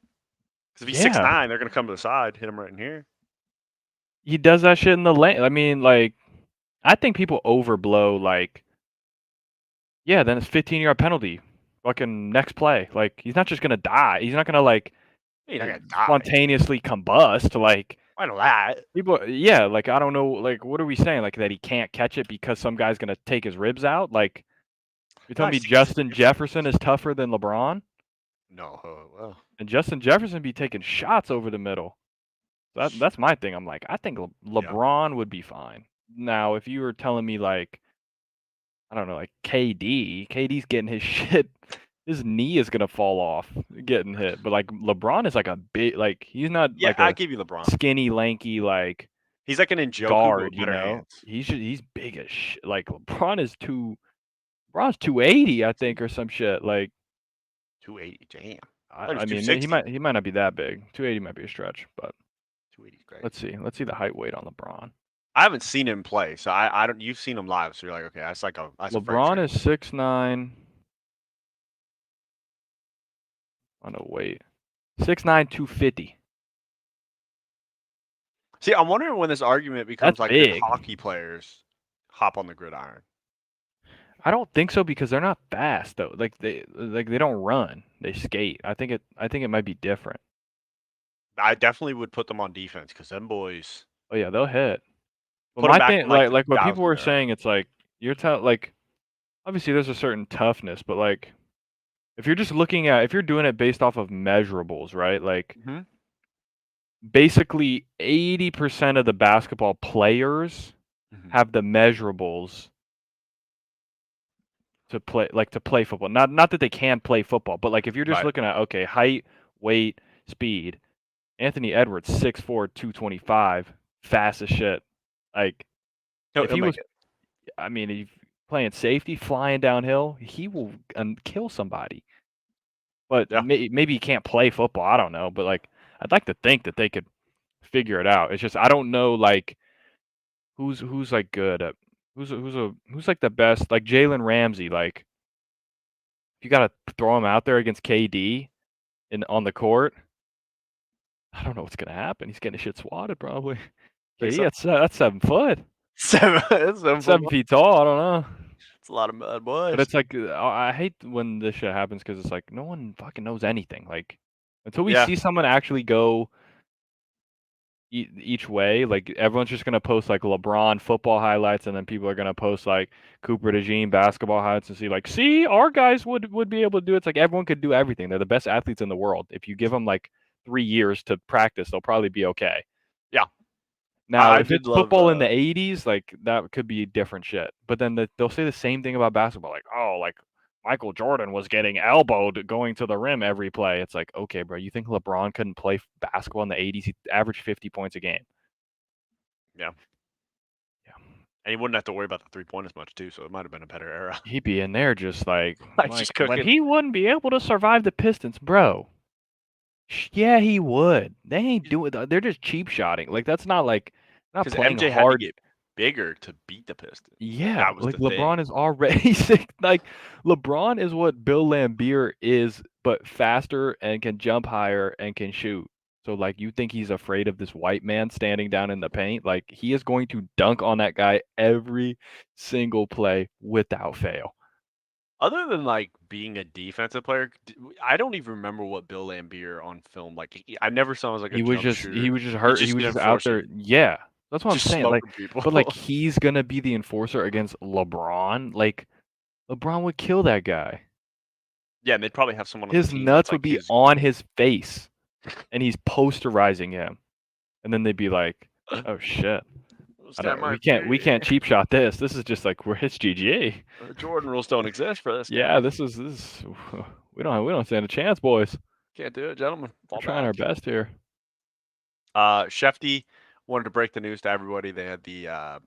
Because if he's 6'9", they're gonna come to the side, hit him right in here. He does that shit in the lane. I mean, like, I think people overblow. Like, yeah, then it's 15-yard penalty. Fucking next play. Like, he's not just gonna die. He's not gonna like He's not gonna die. spontaneously combust. Like, I know that. People, yeah, like I don't know, like what are we saying? Like that he can't catch it because some guy's gonna take his ribs out? Like, you're telling me Justin Jefferson is tougher than LeBron? No, well. And Justin Jefferson be taking shots over the middle. That's my thing. I'm like, I think LeBron would be fine. Now, if you were telling me like, I don't know, like KD's getting his shit. His knee is gonna fall off getting hit, but like LeBron is like a big, like he's not like I give you LeBron. Skinny, lanky, like he's like an Njoku guard, with better hands. He's big as shit. Like LeBron is too LeBron's 280, I think, or some shit. Like 280. Damn. I mean, he might not be that big. 280 might be a stretch, but 280 is great. let's see the height weight on LeBron. I haven't seen him play, so I don't. You've seen him live, so you're like, okay, that's like a LeBron is 6'9". Oh no, wait, 6'9", 250. See, I'm wondering when this argument becomes That's like big. the hockey players hop on the gridiron. I don't think so because they're not fast though. Like they don't run. They skate. I think it might be different. I definitely would put them on defense because them boys. Oh yeah, they'll hit. But Put 'em my back thing, in, like, the like what people 2000 were era. saying, it's like like obviously there's a certain toughness, but like if you're just looking at if you're doing it based off of measurables, right? Like Mhm. basically 80% of the basketball players Mhm. have the measurables to play football. Not that they can play football, but like if you're just Right. looking at okay, height, weight, speed. Anthony Edwards 6'4", 225, fast as shit. Like if He'll he was make it. I mean, if playing safety, flying downhill, he will kill somebody. But Yeah. maybe he can't play football. I don't know. But like, I'd like to think that they could figure it out. It's just I don't know like who's like good at who's like the best like Jalen Ramsey. Like if you gotta throw him out there against KD on the court, I don't know what's gonna happen. He's getting shit swatted probably. Think KD, so? that's 7 foot. 7 7 feet tall. I don't know. It's a lot of mud, boys. But it's like I hate when this shit happens because it's like no one fucking knows anything. Like until we Yeah. see someone actually go each way, like everyone's just gonna post like LeBron football highlights, and then people are gonna post like Cooper DeJean basketball highlights and see our guys would be able to do it. It's like everyone could do everything. They're the best athletes in the world. If you give them like 3 years to practice, they'll probably be okay. Yeah. Now, I if did it's love, football in the 80s, like that could be different shit. But then they'll say the same thing about basketball, like, oh, like Michael Jordan was getting elbowed going to the rim every play. It's like, okay, bro, you think LeBron couldn't play basketball in the 80s? He averaged 50 points a game. Yeah. Yeah. And he wouldn't have to worry about the 3-point as much too, so it might have been a better era. He'd be in there just like Just when cooking. he wouldn't be able to survive the Pistons, bro. Yeah, he would. They ain't doing. They're just cheap shotting. Like that's not like not Because playing MJ had to hard. get bigger to beat the Pistons. Yeah, That was like the LeBron thing. is already sick. Like LeBron is what Bill Laimbeer is, but faster and can jump higher and can shoot. So like you think he's afraid of this white man standing down in the paint? Like he is going to dunk on that guy every single play without fail. Other than like being a defensive player, I don't even remember what Bill Laimbeer on film like. I never saw him as like a He was jump just shooter. hurt. He's He was an just out there. enforcer. Yeah, that's what Just I'm saying. Like, smoking people. but like he's gonna be the enforcer against LeBron. Like LeBron would kill that guy. Yeah, and they'd probably have someone on the His team nuts that's would like be his. on his face, and he's posterizing him. And then they'd be like, "Oh shit, we can't cheap shot this. This is just like we're his GG. Jordan rules don't exist for this. Yeah, guy. this is we don't stand a chance, boys. Can't do it, gentlemen. We're Fall trying our back. best here." Shefty wanted to break the news to everybody. They had the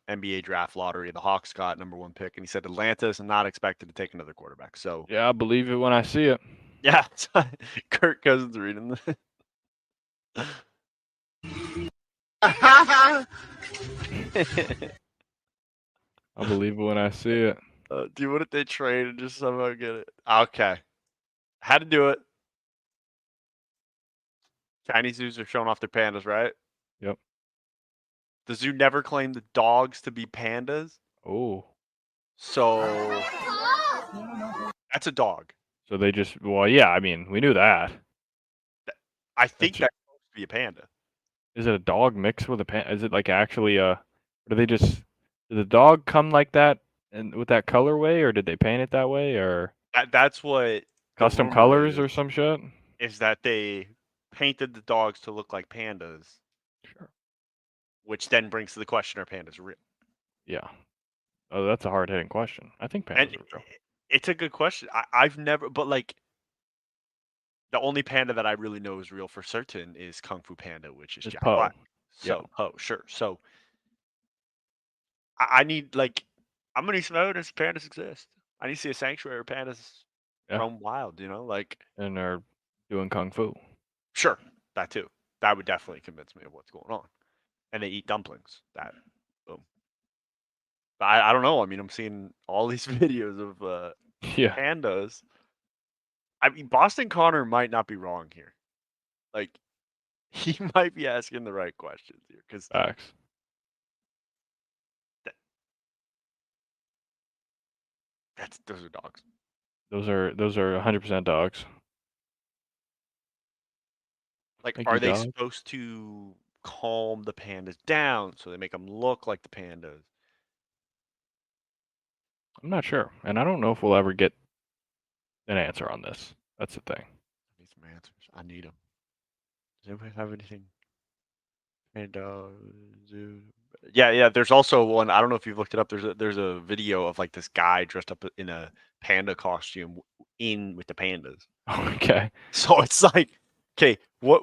NBA draft lottery. The Hawks got #1 pick, and he said Atlanta is not expected to take another quarterback. So Yeah, I believe it when I see it. yeah, Kirk Cousins reading this. I believe it when I see it. Dude, what if they trade and just somehow get it? Okay. Had to do it. Chinese zoos are showing off their pandas, right? Yep. The zoo never claimed the dogs to be pandas. Oh. So that's a dog. So they just yeah, I mean, we knew that. I think that's supposed to be a panda. Is it a dog mixed with a panda? Is it like actually or do they just did the dog come like that and with that colorway, or did they paint it that way, or That's what custom colors or some shit? Is that they painted the dogs to look like pandas. Sure. Which then brings to the question: are pandas real? Yeah. Oh, that's a hard hitting question. I think pandas are real. It's a good question. I've never, but like, the only panda that I really know is real for certain is Kung Fu Panda, which is Jack Po. Black. So, Yeah. sure. So, I need, like, I'm gonna need some evidence pandas exist. I need to see a sanctuary of pandas Yeah. roam wild. Like And they're doing kung fu. sure, that too. That would definitely convince me of what's going on. And they eat dumplings. That boom. But I don't know. I mean, I'm seeing all these videos of Yeah. pandas. I mean, Boston Connor might not be wrong here. Like, he might be asking the right questions here because Facts. those are dogs. Those are 100% dogs. Like, Thank are you, they dog. supposed to calm the pandas down so they make them look like the pandas? I'm not sure, and I don't know if we'll ever get an answer on this. That's the thing. I need some answers. I need them. Does anybody have anything? Panda zoo. Yeah. There's also one. I don't know if you've looked it up. There's a video of like this guy dressed up in a panda costume in with the pandas. Okay. So it's like, okay, what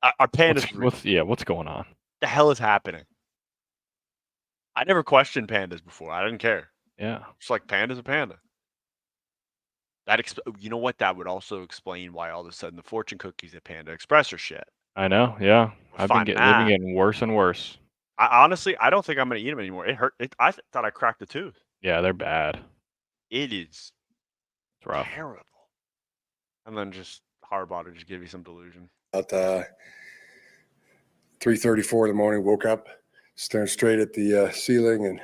are pandas real? What's going on? The hell is happening? I never questioned pandas before. I didn't care. Yeah. It's like panda's a panda. You know what? That would also explain why all of a sudden the fortune cookies at Panda Express are shit. I know. Yeah. They've been getting worse and worse. I don't think I'm gonna eat them anymore. It hurt. I thought I cracked a tooth. Yeah, they're bad. It is It's rough. terrible. And then just Harbaughter to just give you some delusion. About 3:34 in the morning, woke up, staring straight at the ceiling, and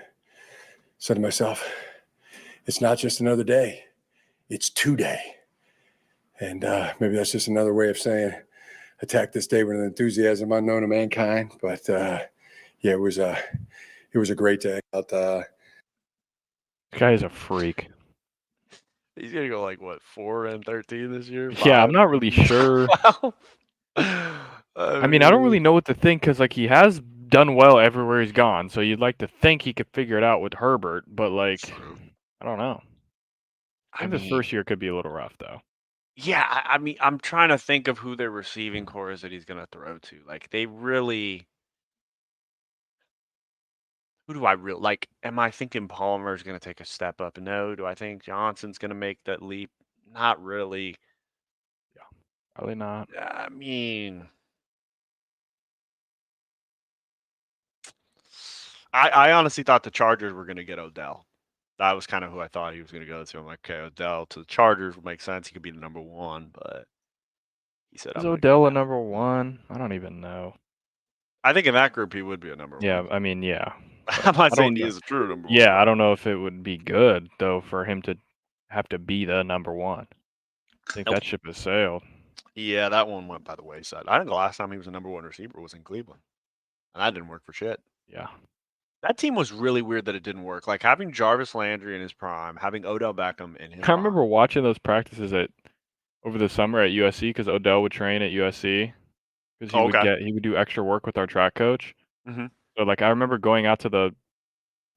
said to myself, "It's not just another day; it's today." And maybe that's just another way of saying, "Attack this day with an enthusiasm unknown to mankind." But yeah, it was a great day. This guy is a freak. He's gonna go like what 4-13 this year. Yeah, I'm not really sure. I mean, I don't really know what to think because like he has done well everywhere he's gone. So you'd like to think he could figure it out with Herbert, but like, I don't know. I think this first year could be a little rough though. Yeah, I mean, I'm trying to think of who their receiving core is that he's gonna throw to. Like, they really. Who do I really like? Am I thinking Palmer's gonna take a step up? No. Do I think Johnson's gonna make that leap? Not really. Probably not. I mean, I honestly thought the Chargers were gonna get Odell. That was kind of who I thought he was gonna go to. I'm like, okay, Odell to the Chargers would make sense. He could be the number one, but he said, Is "I'm gonna Odell a number one? I don't even know. I think in that group he would be a number Yeah, one. I mean, yeah. I'm not I saying don't he know. is a true number one. Yeah, I don't know if it would be good though for him to have to be the number one. I think that ship has sailed. Yeah, that one went by the wayside. I think the last time he was a number one receiver was in Cleveland, and that didn't work for shit. Yeah. That team was really weird that it didn't work. Like having Jarvis Landry in his prime, having Odell Beckham in his I prime. remember watching those practices over the summer at USC because Odell would train at USC because he would do extra work with our track coach. Mhm. So like I remember going out to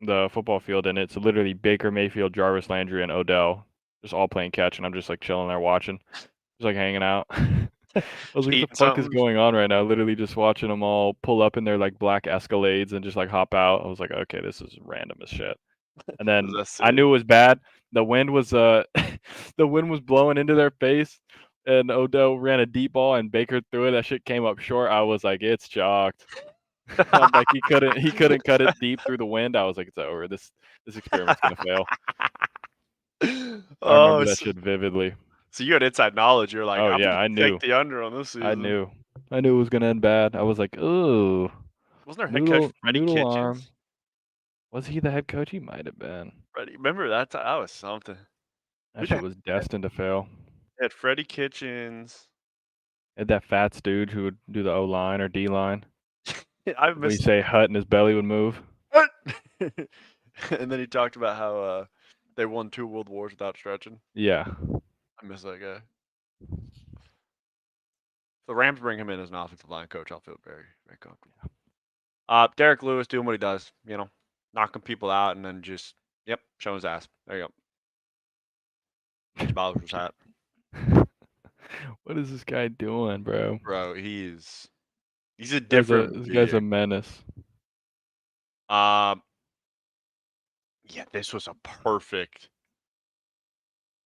the football field and it's literally Baker Mayfield, Jarvis Landry, and Odell just all playing catch, and I'm just like chilling there watching, just like hanging out. I was like, what the fuck is going on right now? Literally just watching them all pull up in their like black Escalades and just like hop out. I was like, okay, this is random as shit. And then I knew it was bad. The wind was the wind was blowing into their face, and Odell ran a deep ball and Baker threw it. That shit came up short. I was like, it's chalked. I'm like, he couldn't cut it deep through the wind. I was like, it's over. This experiment's gonna fail. I remember that shit vividly. So you had inside knowledge. You're like, Oh I'm yeah, gonna I knew. take the under on this season. I knew it was gonna end bad. I was like, ooh. Wasn't our head coach Freddie noodle Kitchens? arm. Was he the head coach? He might have been. Freddie, remember that? That was something. That shit was destined to fail. Had Freddie Kitchens. Had that Fats dude who would do the O line or D line. I When you missed. say hut and his belly would move. And then he talked about how they won 2 world wars without stretching. Yeah. I miss that guy. If the Rams bring him in as an offensive line coach, I'll feel very, very comfortable. Derek Lewis doing what he does, knocking people out and then just, showing his ass. There you go. Bowser's hat. What is this guy doing, bro? Bro, he's a different. This guy's a menace. Yeah, this was a perfect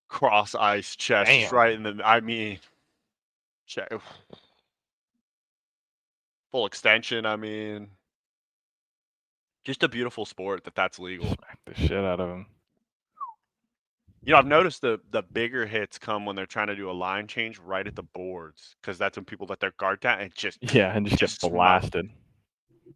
cross ice chest, just Damn. right in the. I mean, check full extension. I mean, just a beautiful sport that's legal. Smack the shit out of him. You know, I've noticed the bigger hits come when they're trying to do a line change right at the boards because that's when people let their guard down and Yeah, and just get smoke. blasted.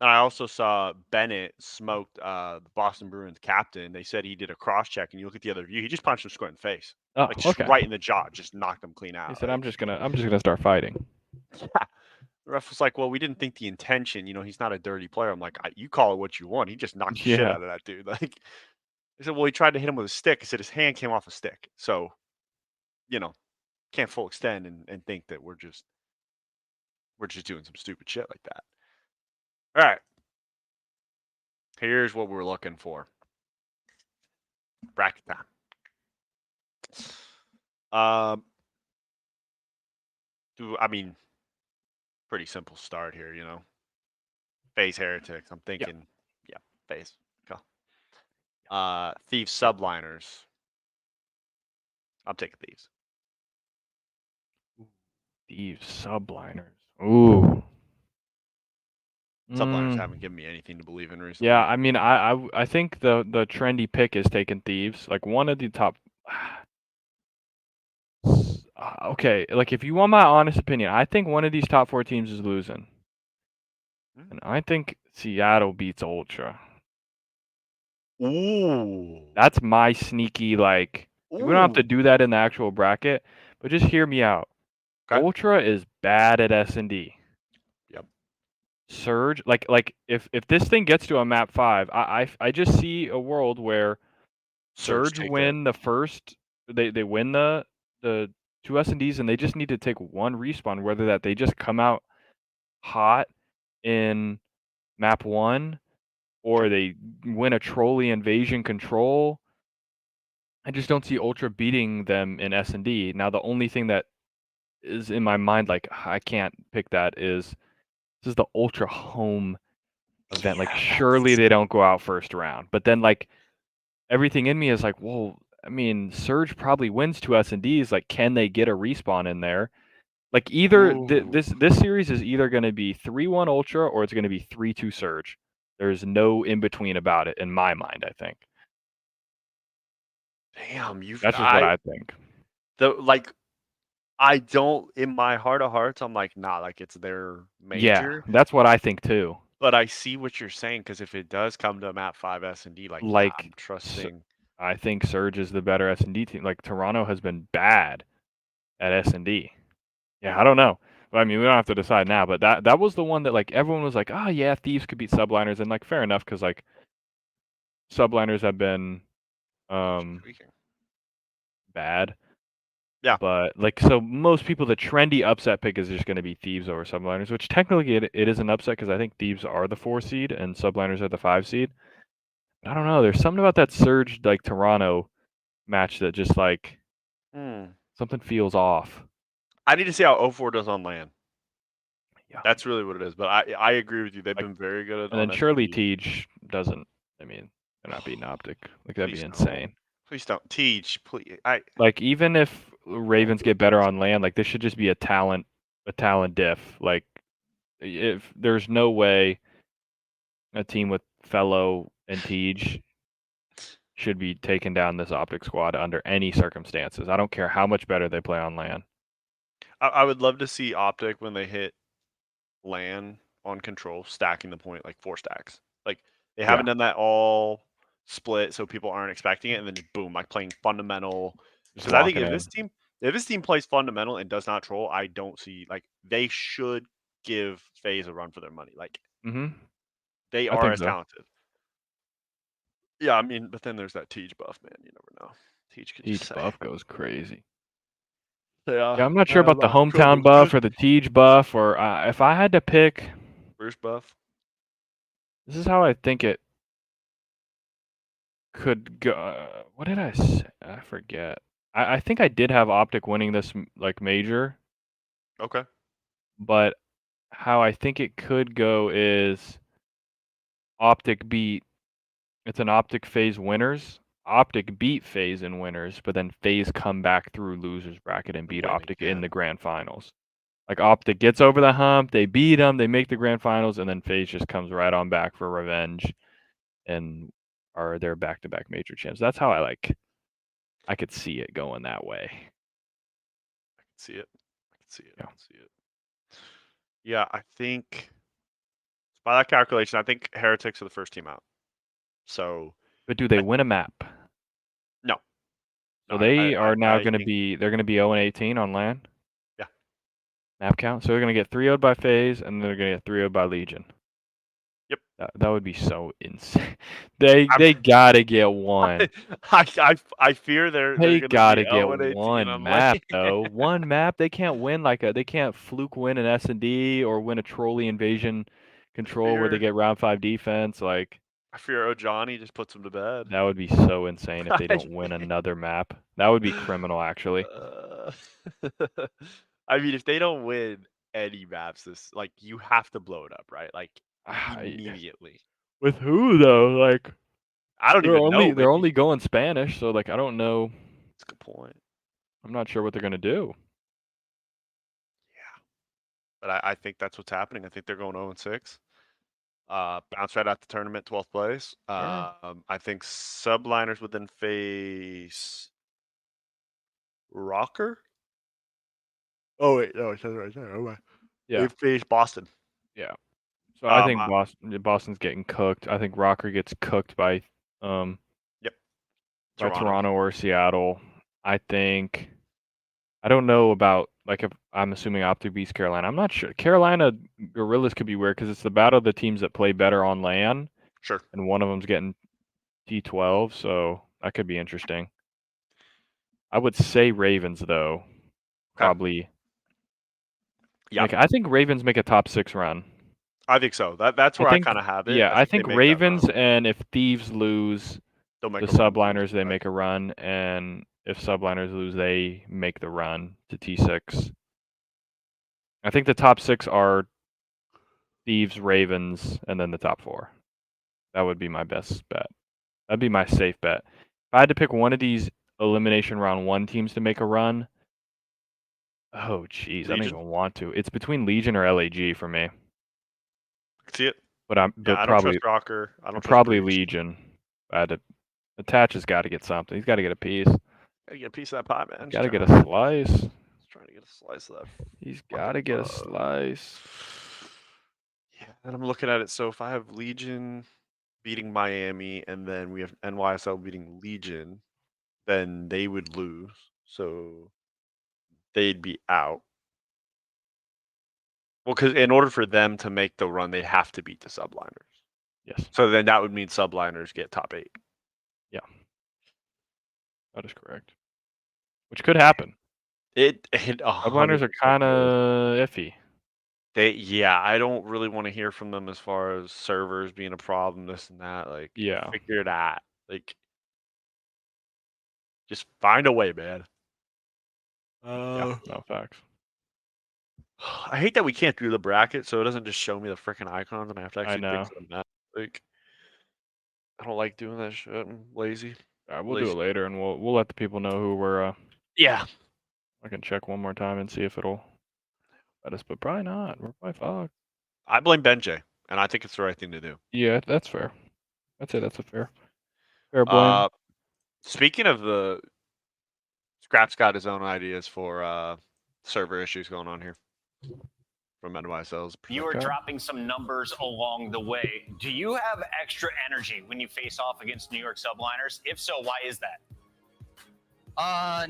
And I also saw Bennett smoked the Boston Bruins captain. They said he did a cross check, and you look at the other view, he just punched him square in the face, Oh, like just okay. right in the jaw, just knocked him clean He out. said, Like, "I'm just gonna start fighting." yeah. The ref was like, "Well, we didn't think the intention. You know, he's not a dirty player." I'm like, "You call it what you want. He just knocked the shit Yeah. out of that dude." Like, they said, "Well, he tried to hit him with a stick." I said, "His hand came off a stick, so you know, can't full extend and think that we're just doing some stupid shit like that." All right. Here's what we're looking for. Bracket time. I mean, pretty simple start here, you know. Phase Heretics. I'm thinking, yeah, Phase. Go. Thieves Subliners. I'm taking Thieves. Thieves subliners. Ooh. Subliners haven't given me anything to believe in recently. Yeah, I mean, I think the trendy pick is taking Thieves. Like one of the top. Okay, like if you want my honest opinion, I think one of these top 4 teams is losing, and I think Seattle beats Ultra. Ooh. That's my sneaky like. We don't have to do that in the actual bracket, but just hear me out. Okay. Ultra is bad at S&D. Yep. Surge, like if this thing gets to a map 5, I just see a world where Surge take win the first. They win the 2 S&Ds, and they just need to take one respawn. Whether that they just come out hot in map 1, or they win a trolley invasion control. I just don't see Ultra beating them in S&D. Now, the only thing that is in my mind, like, I can't pick that is this is the Ultra home event. Like, surely they don't go out first round. But then, like, everything in me is like, well, I mean, Surge probably wins 2 S&Ds. Like, can they get a respawn in there? Like, either this series is either going to be 3-1 Ultra or it's going to be 3-2 Surge. There's no in between about it in my mind, I think. Damn, That's just what I think. I don't, in my heart of hearts, I'm like, nah, like it's their major. Yeah, that's what I think too. But I see what you're saying, because if it does come to map 5 S&D, like, yeah, I'm trusting. I think Surge is the better S&D team. Like, Toronto has been bad at S&D. Yeah, I don't know. But, I mean, we don't have to decide now. But that was the one that, like, everyone was like, oh, yeah, Thieves could beat Subliners. And, like, fair enough, because, like, Subliners have been bad. Yeah. But, like, so most people, the trendy upset pick is just going to be Thieves over Subliners, which technically it is an upset because I think Thieves are the 4 seed and Subliners are the 5 seed. I don't know. There's something about that Surge, like, Toronto match that just, like, something feels off. I need to see how O4 does on land. Yeah. That's really what it is. But I agree with you. They've been very good at And on then surely S&D. Tej doesn't. I mean, they're not beating Optic. Like, that'd Please be don't. insane. Please don't. Tej, please. Like, even if Ravens get better on land, like, this should just be a talent diff. Like, if there's no way a team with Fellow and Tej should be taking down this Optic squad under any circumstances. I don't care how much better they play on land. I would love to see Optic when they hit land on control, stacking the point like 4 stacks. Like, they haven't done that all split, so people aren't expecting it, and then just boom, like playing fundamental. Because I think if this team plays fundamental and does not troll, I don't see, like, they should give FaZe a run for their money. Like, they are as talented. Yeah, I mean, but then there's that Tej buff, man. You never know. Tej could just say. Buff goes crazy. Yeah, I'm not sure about the hometown buff or the Tej buff, or if I had to pick first buff. This is how I think it could go. What did I say? I forget. I think I did have Optic winning this, like, major. Okay. But how I think it could go is Optic beat It's an Optic FaZe winners. Optic beat FaZe in winners, but then FaZe come back through losers bracket and beat Winning, Optic yeah. in the grand finals. Like Optic gets over the hump, they beat them, they make the grand finals, and then FaZe just comes right on back for revenge, and are their back-to-back major champs. That's how I could see it going that way. I can see it. I can see it. Yeah. I can see it. Yeah, I think by that calculation, I think Heretics are the first team out. So, But do they win a map? no. So No, they are now I going to think be 0-18 on LAN. Yeah. Map count. So they're going to get 3-0'd by FaZe, and they're going to get 3-0'd by Legion. Yep. That would be so insane. They gotta get one. I fear they're They gonna be gotta get 0-18 one on map lane. though. One map. They can't win they can't fluke win an S&D or win a trolley invasion control where they get round 5 defense. Like I fear Johnny just puts them to bed. that would be so insane if they don't win another map. That would be criminal actually. I mean, if they don't win any maps, you have to blow it up, right? Like immediately. With who though? Like I don't even know. They're only going Spanish, so I don't know. That's a good point. I'm not sure what they're gonna do. Yeah, but I think that's what's happening. I think they're going 0-6. Bounce right out the tournament, 12th place. I think subliners would then face Rocker. Oh wait, no, it says right there. Oh my. Yeah. They face Boston. Yeah. So I think Boston's getting cooked. I think Rocker gets cooked by Yep. by Toronto. Toronto or Seattle. I don't know about if I'm assuming Optic beats Carolina. I'm not sure. Carolina Gorillas could be weird because it's the battle of the teams that play better on LAN. Sure. And one of them's getting T12, so that could be interesting. I would say Ravens though. Probably. Yeah. I think Ravens make a top 6 run. I think so. That's where I kind of have it. Yeah, I think they make that Ravens, run. and if Thieves lose, They'll make the a run, subliners they make a run, and if subliners lose, they make the run to T6. I think the top 6 are Thieves, Ravens, and then the top 4. That would be my best bet. That'd be my safe bet. If I had to pick one of these elimination round 1 teams to make a run, oh jeez, I don't even want to. It's between Legion or LAG for me. See it? But I don't probably trust Rocker. I don't trust probably Breach. Legion. Attach has got to get something. He's got to get a piece. Gotta get a piece of that pie, man. Got to get a slice. He's trying to get a slice of that. He's got to get a slice. Yeah, and I'm looking at it. So if I have Legion beating Miami, and then we have NYSL beating Legion, then they would lose. So they'd be out. Well, because in order for them to make the run, they have to beat the subliners. Yes. So then that would mean subliners get top 8. Yeah. That is correct. Which could happen. Subliners are kind of iffy. I don't really want to hear from them as far as servers being a problem, this and that. Figure it out. Just find a way, man. Yeah, no facts. I hate that we can't do the bracket, so it doesn't just show me the freaking icons, and I have to actually think of them. I don't like doing that shit. I'm lazy. We'll do it later, and we'll let the people know who we're. Yeah. I can check one more time and see if it'll let us, but probably not. We're probably fucked. I blame Benjay, and I think it's the right thing to do. Yeah, that's fair. I'd say that's a fair blame. Speaking of the Scrap's got his own ideas for server issues going on here from NYSL's. You are dropping some numbers along the way. Do you have extra energy when you face off against New York subliners? If so, why is that?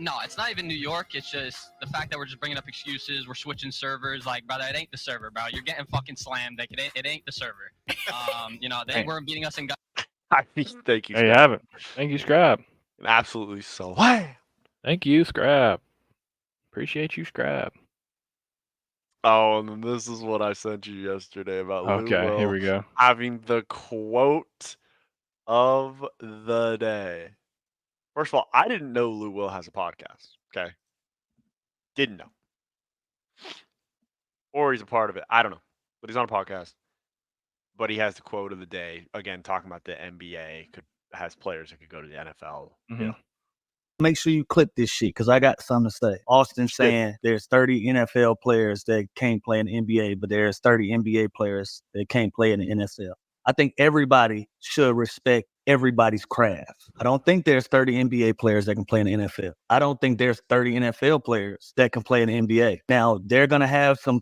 No, it's not even New York. It's just the fact that we're just bringing up excuses. We're switching servers. Like, brother, it ain't the server, bro. You're getting fucking slammed. Like, it ain't the server. They weren't beating us in. Thank you. There you have it. Thank you, Scrap. Absolutely so. Thank you, Scrap. Appreciate you, Scrap. Oh, and then this is what I sent you yesterday about Okay, here we go. Having the quote of the day. First of all, I didn't know Lou Will has a podcast. Okay. Didn't know. Or he's a part of it. I don't know. But he's on a podcast. but he has the quote of the day again, talking about the NBA has players that could go to the NFL. Mhm. Make sure you clip this shit because I got something to say. Austin Shit. saying there's 30 NFL players that can't play in the NBA, but there's 30 NBA players that can't play in the NFL. I think everybody should respect everybody's craft. I don't think there's 30 NBA players that can play in the NFL. I don't think there's 30 NFL players that can play in the NBA. Now, they're gonna have some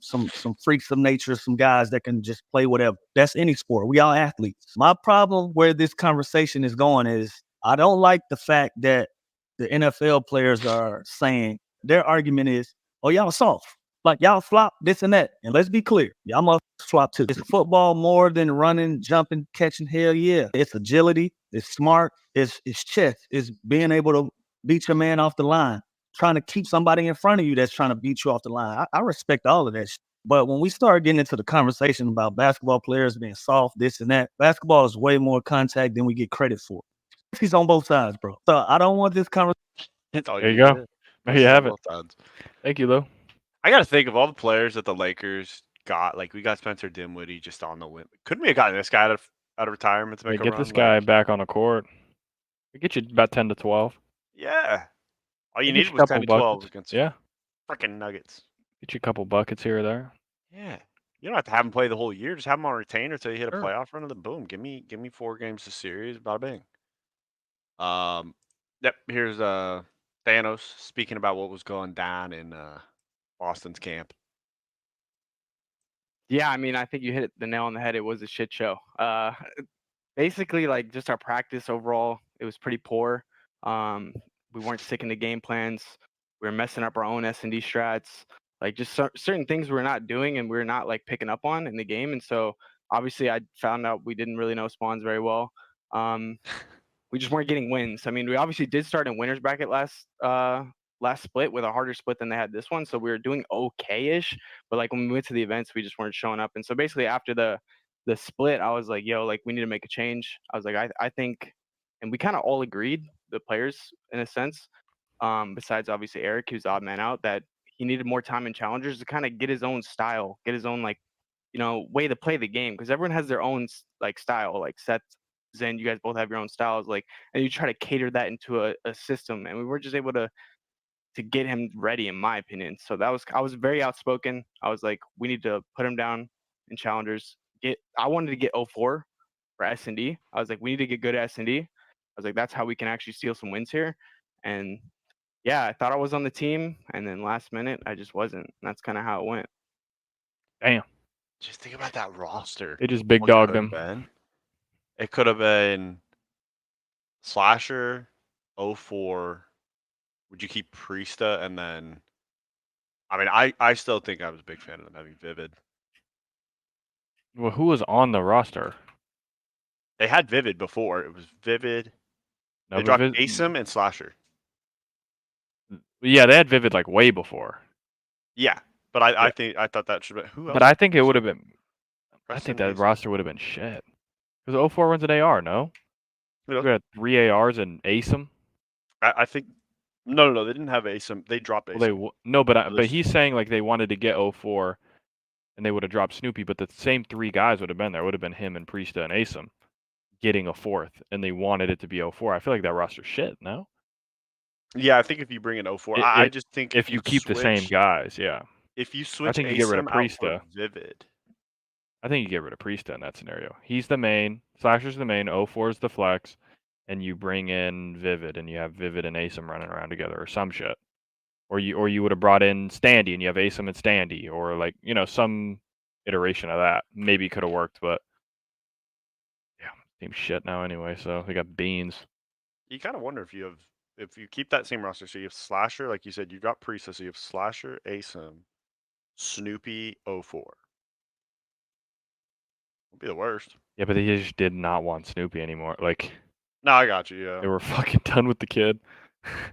freaks of nature, some guys that can just play whatever. That's any sport. We all athletes. My problem where this conversation is going is I don't like the fact that the NFL players are saying their argument is, oh, y'all soft. Like y'all flop this and that. And let's be clear, y'all must flop too. It's football more than running, jumping, catching. Hell yeah. It's agility, it's smart, it's chess, it's being able to beat your man off the line, trying to keep somebody in front of you that's trying to beat you off the line. I respect all of that shit. But when we start getting into the conversation about basketball players being soft, this and that, basketball is way more contact than we get credit for. He's on both sides, bro. So I don't want this conversation. That's all There you need. go. There you have it. Thank you, Lou. I got to think of all the players that the Lakers got. Like we got Spencer Dinwiddie just on the win. Couldn't we have gotten this guy out of retirement to Yeah, make a get run? this guy Like, back on the court. We get you about 10 to 12. yeah. All you Get you needed a was couple 10 to 12 buckets. against Yeah. freaking Nuggets. Get you a couple buckets here or there. Yeah. You don't have to have him play the whole year. Just have him on retainer until you hit a Sure. playoff run, and then boom, give me 4 games of series, bada bing. Yep. Here's Thanos speaking about what was going down in Boston's camp. Yeah, I mean, I think you hit the nail on the head. It was a shit show. Basically, like just our practice overall, it was pretty poor. We weren't sticking to game plans. We were messing up our own S&D strats. Like just certain things we're not doing and we're not like picking up on in the game. And so obviously, I found out we didn't really know spawns very well. We just weren't getting wins. I mean, we obviously did start in winners bracket last split with a harder split than they had this one, so we were doing okay-ish. But like when we went to the events, we just weren't showing up. And so basically after the split, I was like, yo, like we need to make a change. I was like, I think, and we kind of all agreed, the players in a sense, besides obviously Eric, who's the odd man out, that he needed more time in challengers to kind of get his own style, get his own like, way to play the game, because everyone has their own like style. Like Seth, Zen, you guys both have your own styles, like, and you try to cater that into a system, and we were just able to get him ready, in my opinion. So I was very outspoken. I was like, we need to put him down in challengers. I wanted to get 04 for S&D. I was like, we need to get good at S&D. I was like, that's how we can actually steal some wins here. And yeah, I thought I was on the team, and then last minute I just wasn't. And that's kind of how it went. Damn. Just think about that roster. They just big What it dogged could've him. been. It could have been Slasher, 04. Would you keep Priesta? And then, I mean, I still think I was a big fan of them having Vivid. Well, who was on the roster? They had Vivid before. It was Vivid. No, They but dropped Asim and Slasher. Yeah, they had Vivid like way before. Yeah, but I thought that should be who else? But I think it would have been. I Preston think that Asim. roster would have been shit. Because 04 runs an AR, no? Who else? We had 3 ARs and Asim. I think no, they didn't have Asim. They dropped Asim. Well, no, but there's- he's saying like they wanted to get 04, and they would have dropped Snoopy, but the same 3 guys would have been there. Would have been him and Priesta and Asim getting a 4th, and they wanted it to be 04. I feel like that roster's shit. No. Yeah, I think if you bring in 04, I just think if you keep the same switched- guys, yeah. If you I switch think you get rid of Asim out for Priesta. Vivid. I think you get rid of Priesta in that scenario. He's the main. Slasher's the main. 04 is the flex, and you bring in Vivid, and you have Vivid and Asim running around together, or some shit. Or you would have brought in Standy, and you have Asim and Standy, or like some iteration of that. Maybe could have worked, but yeah, team's shit now anyway. So they got beans. You kind of wonder if you keep that same roster. So you have Slasher, like you said, you got Priesta, so you have Slasher, Asim, Snoopy, 04. Would be the worst. Yeah, but they just did not want Snoopy anymore. Like, No, I got you. Yeah, they were fucking done with the kid.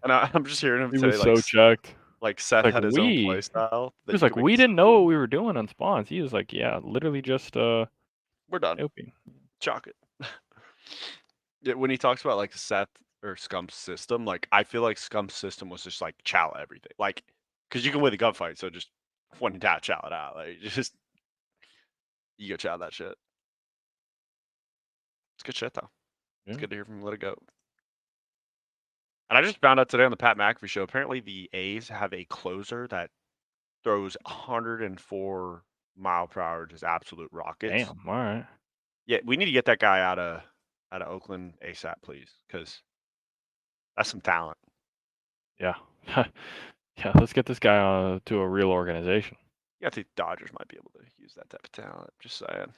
and I'm just hearing him He say was like so checked. like Seth Like had his own play style. He was like, we didn't know what we were doing on spawns. He was like, yeah, literally just We're done. Snoopy. Chalk it. Yeah, when he talks about like Seth or Scump's system, like I feel like Scump's system was just like chow everything, like because you can win the gunfight, so just one tap chow it out, like just you go chow that shit. It's good shit though. It's Yeah. good to hear from Let It Go. And I just found out today on the Pat McAfee show. Apparently, the A's have a closer that throws 104 mile per hour, just absolute rockets. Damn. All right. Yeah, we need to get that guy out of Oakland ASAP, please, because that's some talent. Yeah. Yeah. Let's get this guy to a real organization. Yeah, I think Dodgers might be able to use that type of talent. Just saying.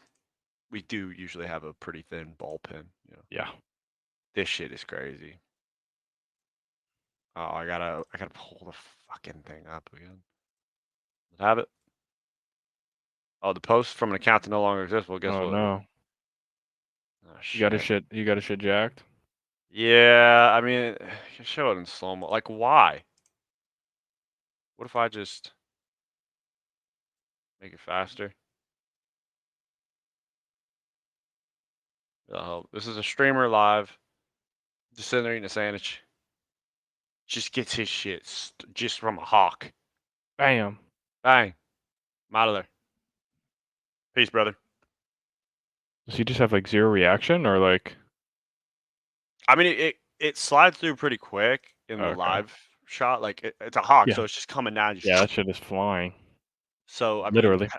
We do usually have a pretty thin bullpen. You know. Yeah. This shit is crazy. Oh, I gotta pull the fucking thing up again. Let's have it. Oh, the post from an account that no longer exists. Well, guess Oh what? no. Oh, You got his shit. shit. You got his shit jacked. Yeah, I mean, you can show it in slow mo. Like, why? What if I just make it faster? Oh, this is a streamer live. Just sitting there eating a sandwich. Just gets his shit just from a hawk. Bam. Bang. I'm out of there. Peace, brother. Does he just have like zero reaction or like? I mean, it slides through pretty quick in the Okay. live shot. Like, it's a hawk, Yeah. so it's just coming down. Just Yeah, that shit is flying. So, I mean, Literally.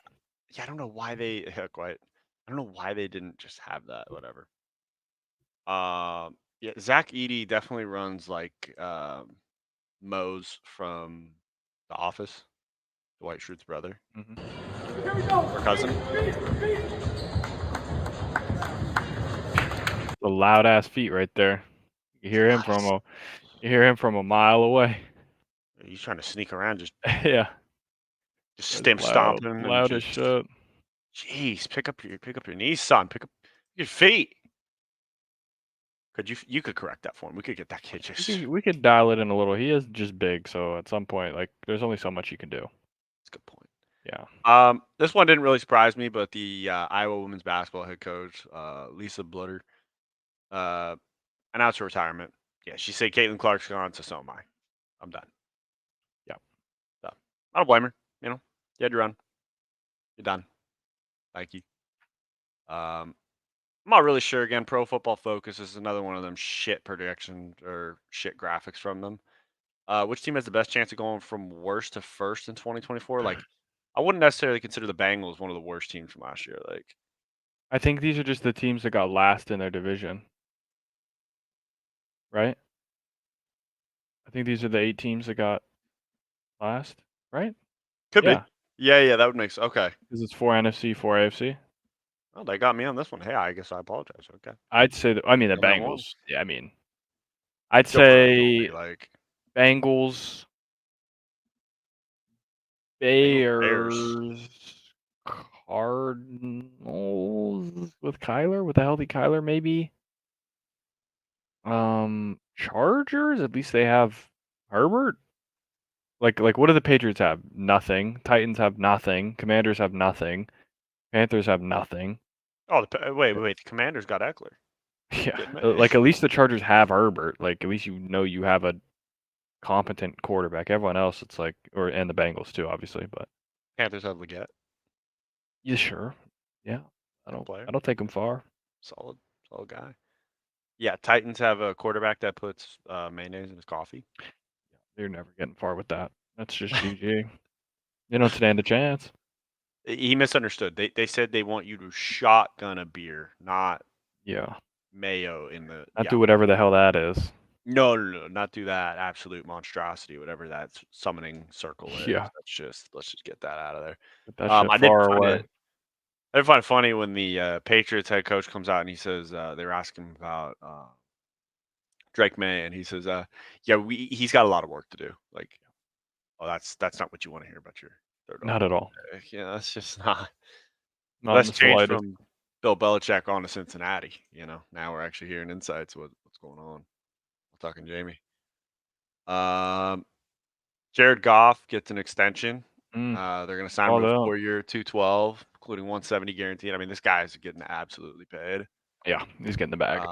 I don't know why they quite. I don't know why they didn't just have that. Whatever. Yeah, Zach Eady definitely runs like Mose from The Office, Dwight Schrute's brother or cousin. The loud ass feet right there. You hear him from a mile away. He's trying to sneak around, just Yeah. just That's stamp stomping and loud as just. shit. Jeez, pick up your knees, son. Pick up your feet. Could you could correct that for him? We could get that kid just. We could dial it in a little. He is just big, so at some point, like, there's only so much you can do. That's a good point. Yeah. This one didn't really surprise me, but the Iowa women's basketball head coach, Lisa Blutter, announced her retirement. Yeah, she said Caitlin Clark's gone, so am I. I'm done. Yeah. So I don't blame her. You know, you had your run. You're done. Thank you. I'm not really sure. Again, Pro Football Focus is another one of them shit projections or shit graphics from them. Which team has the best chance of going from worst to first in 2024? Like, I wouldn't necessarily consider the Bengals one of the worst teams from last year. Like, I think these are just the teams that got last in their division. Right? I think these are the 8 teams that got last, right? could Yeah. be. Yeah, that would make sense. Okay. Because it's 4 NFC, 4 AFC. Oh, they got me on this one. Hey, I guess I apologize. Okay. I'd say the Only one. Bengals. Yeah, I mean, I'd Still early, say like Bengals, Bears, Cardinals with Kyler, with a healthy Kyler, maybe. Chargers. At least they have Herbert. Like what do the Patriots have? Nothing. Titans have nothing. Commanders have nothing. Panthers have nothing. Oh, wait. The Commanders got Eckler. Yeah, Kidding me? like at least the Chargers have Herbert. Like at least you have a competent quarterback. Everyone else, it's like, and the Bengals too, obviously. But Panthers have Leggett. yeah, sure. Yeah, I don't take them far. Solid guy. Yeah, Titans have a quarterback that puts mayonnaise in his coffee. They're never getting far with that. That's just GG. They don't stand a chance. He misunderstood. They said they want you to shotgun a beer, not mayo in the. Not do whatever the hell that is. No, not do that absolute monstrosity, whatever that summoning circle is. Yeah. Let's just get that out of there. Get that shit far away. I did find it funny when the Patriots head coach comes out and he says they were asking him about Drake May, and he says, he's got a lot of work to do. Like, oh, that's not what you want to hear about your third. Not at all. Yeah, that's just not. Not Let's in the change slightest. from Bill Belichick on to Cincinnati. You know, now we're actually hearing insights of what's going on. We're talking Jamie. Jared Goff gets an extension. They're going to sign him to a 4-year, $212, including $170 guaranteed. I mean, this guy's getting absolutely paid. Yeah, he's getting the bag.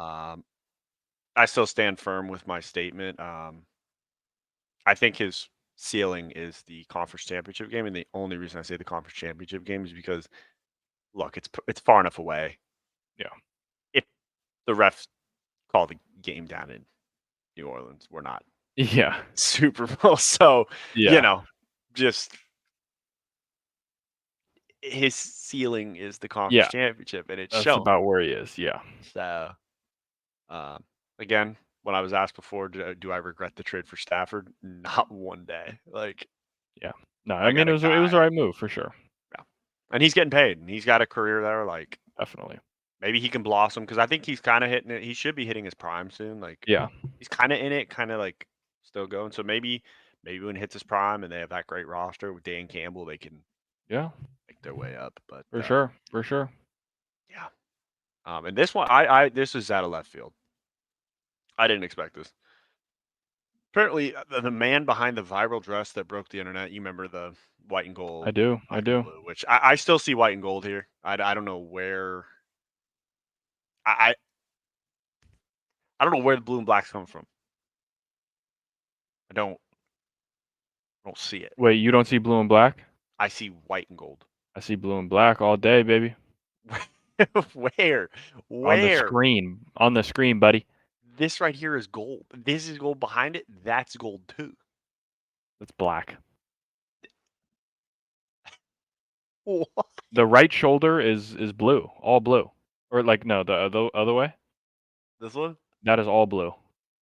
I still stand firm with my statement. I think his ceiling is the conference championship game, and the only reason I say the conference championship game is because, look, it's far enough away. Yeah. If the refs call the game down in New Orleans. We're not Yeah. Super Bowl, so Yeah. just his ceiling is the conference Yeah. championship, and it's That's shown. about where he is. Yeah. So, again, when I was asked before, do I regret the trade for Stafford? Not one day. Like, Yeah. No, I I mean got it a was the guy. right move for sure. Yeah, and he's getting paid, and he's got a career there. Like, Definitely. maybe he can blossom because I think he's kind of hitting it. He should be hitting his prime soon. Like, Yeah. he's kind of in it, kind of like still going. So maybe when he hits his prime and they have that great roster with Dan Campbell, they can Yeah. make their way up. But For sure. For sure. yeah. And this one, I this was out of left field. I didn't expect this. Apparently, the man behind the viral dress that broke the internet. You remember the white and gold? I do. I black and do. blue, which I still see white and gold here. I don't know where. I don't know where the blue and blacks come from. I don't see it. Wait, you don't see blue and black? I see white and gold. I see blue and black all day, baby. Where? On the screen. On the screen, buddy. This right here is gold. This is gold behind it. That's gold too. It's black. What? The right shoulder is blue, all blue. Or like no, the other way. This one? That is all blue.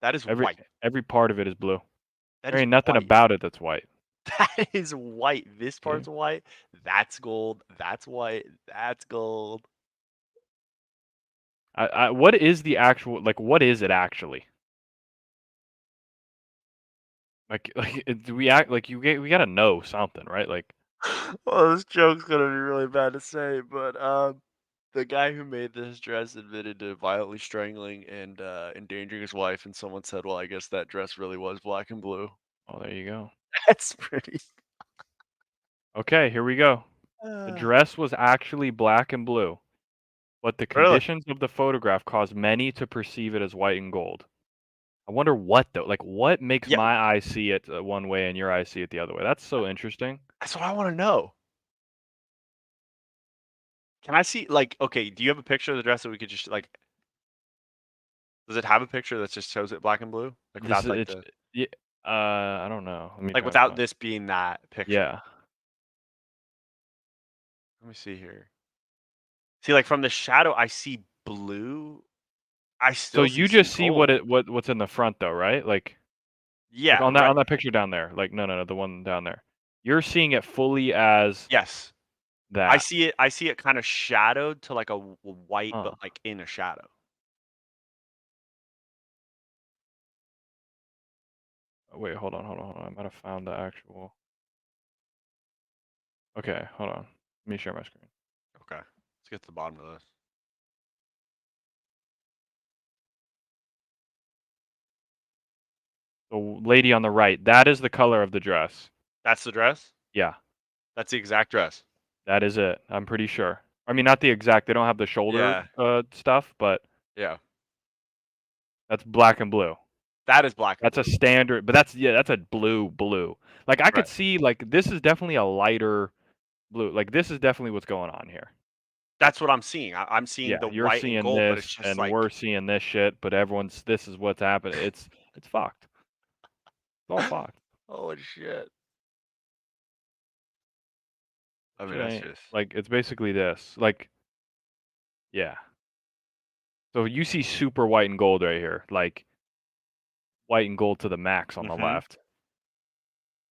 That is Every white. every part of it is blue. That There is ain't nothing white. about it that's white. That is white. This part's white. That's gold. That's white. That's gold. What is the actual like? What is it actually? Like do we act like we gotta know something, right? Like Well, this joke's gonna be really bad to say, but the guy who made this dress admitted to violently strangling and endangering his wife, and someone said, "Well, I guess that dress really was black and blue." oh, there you go. That's pretty. Okay, here we go. The dress was actually black and blue, but the Really? conditions of the photograph caused many to perceive it as white and gold. I wonder what though. Like, what makes Yeah. my eyes see it one way and your eyes see it the other way? That's so interesting. That's what I want to know. Can I see? Like, okay, do you have a picture of the dress that we could just like? Does it have a picture that just shows it black and blue, like This without is like it's the yeah. I don't know. Let me like try to without find. this being that picture? Yeah. Let me see here. See, like from the shadow, I see blue. I So still see you some just see gold. what's in the front though, right? Like Yeah, on right. that picture down there. Like no, the one down there. You're seeing it fully as Yes. that. I see it kind of shadowed to like a white, but like in a shadow. Oh, wait, hold on. I might have found the actual. Okay, hold on. Let me share my screen. Okay, let's get to the bottom of this. The lady on the right, that is the color of the dress. That's the dress? Yeah. That's the exact dress. That is it. I'm pretty sure. I mean, not the exact. They don't have the shoulder stuff, but Yeah. that's black and blue. That is black and That's blue. a standard, but that's a blue. Like I could Right. see like this is definitely a lighter blue. Like this is definitely what's going on here. That's what I'm seeing. I'm seeing Yeah, the you're white and seeing gold, but it's this, just and like we're seeing this shit. But this is what's happening. It's fucked. It's all fucked. holy shit. I mean, Shit that's ain't- just like it's basically this. Like, yeah. So you see super white and gold right here, like white and gold to the max on the left.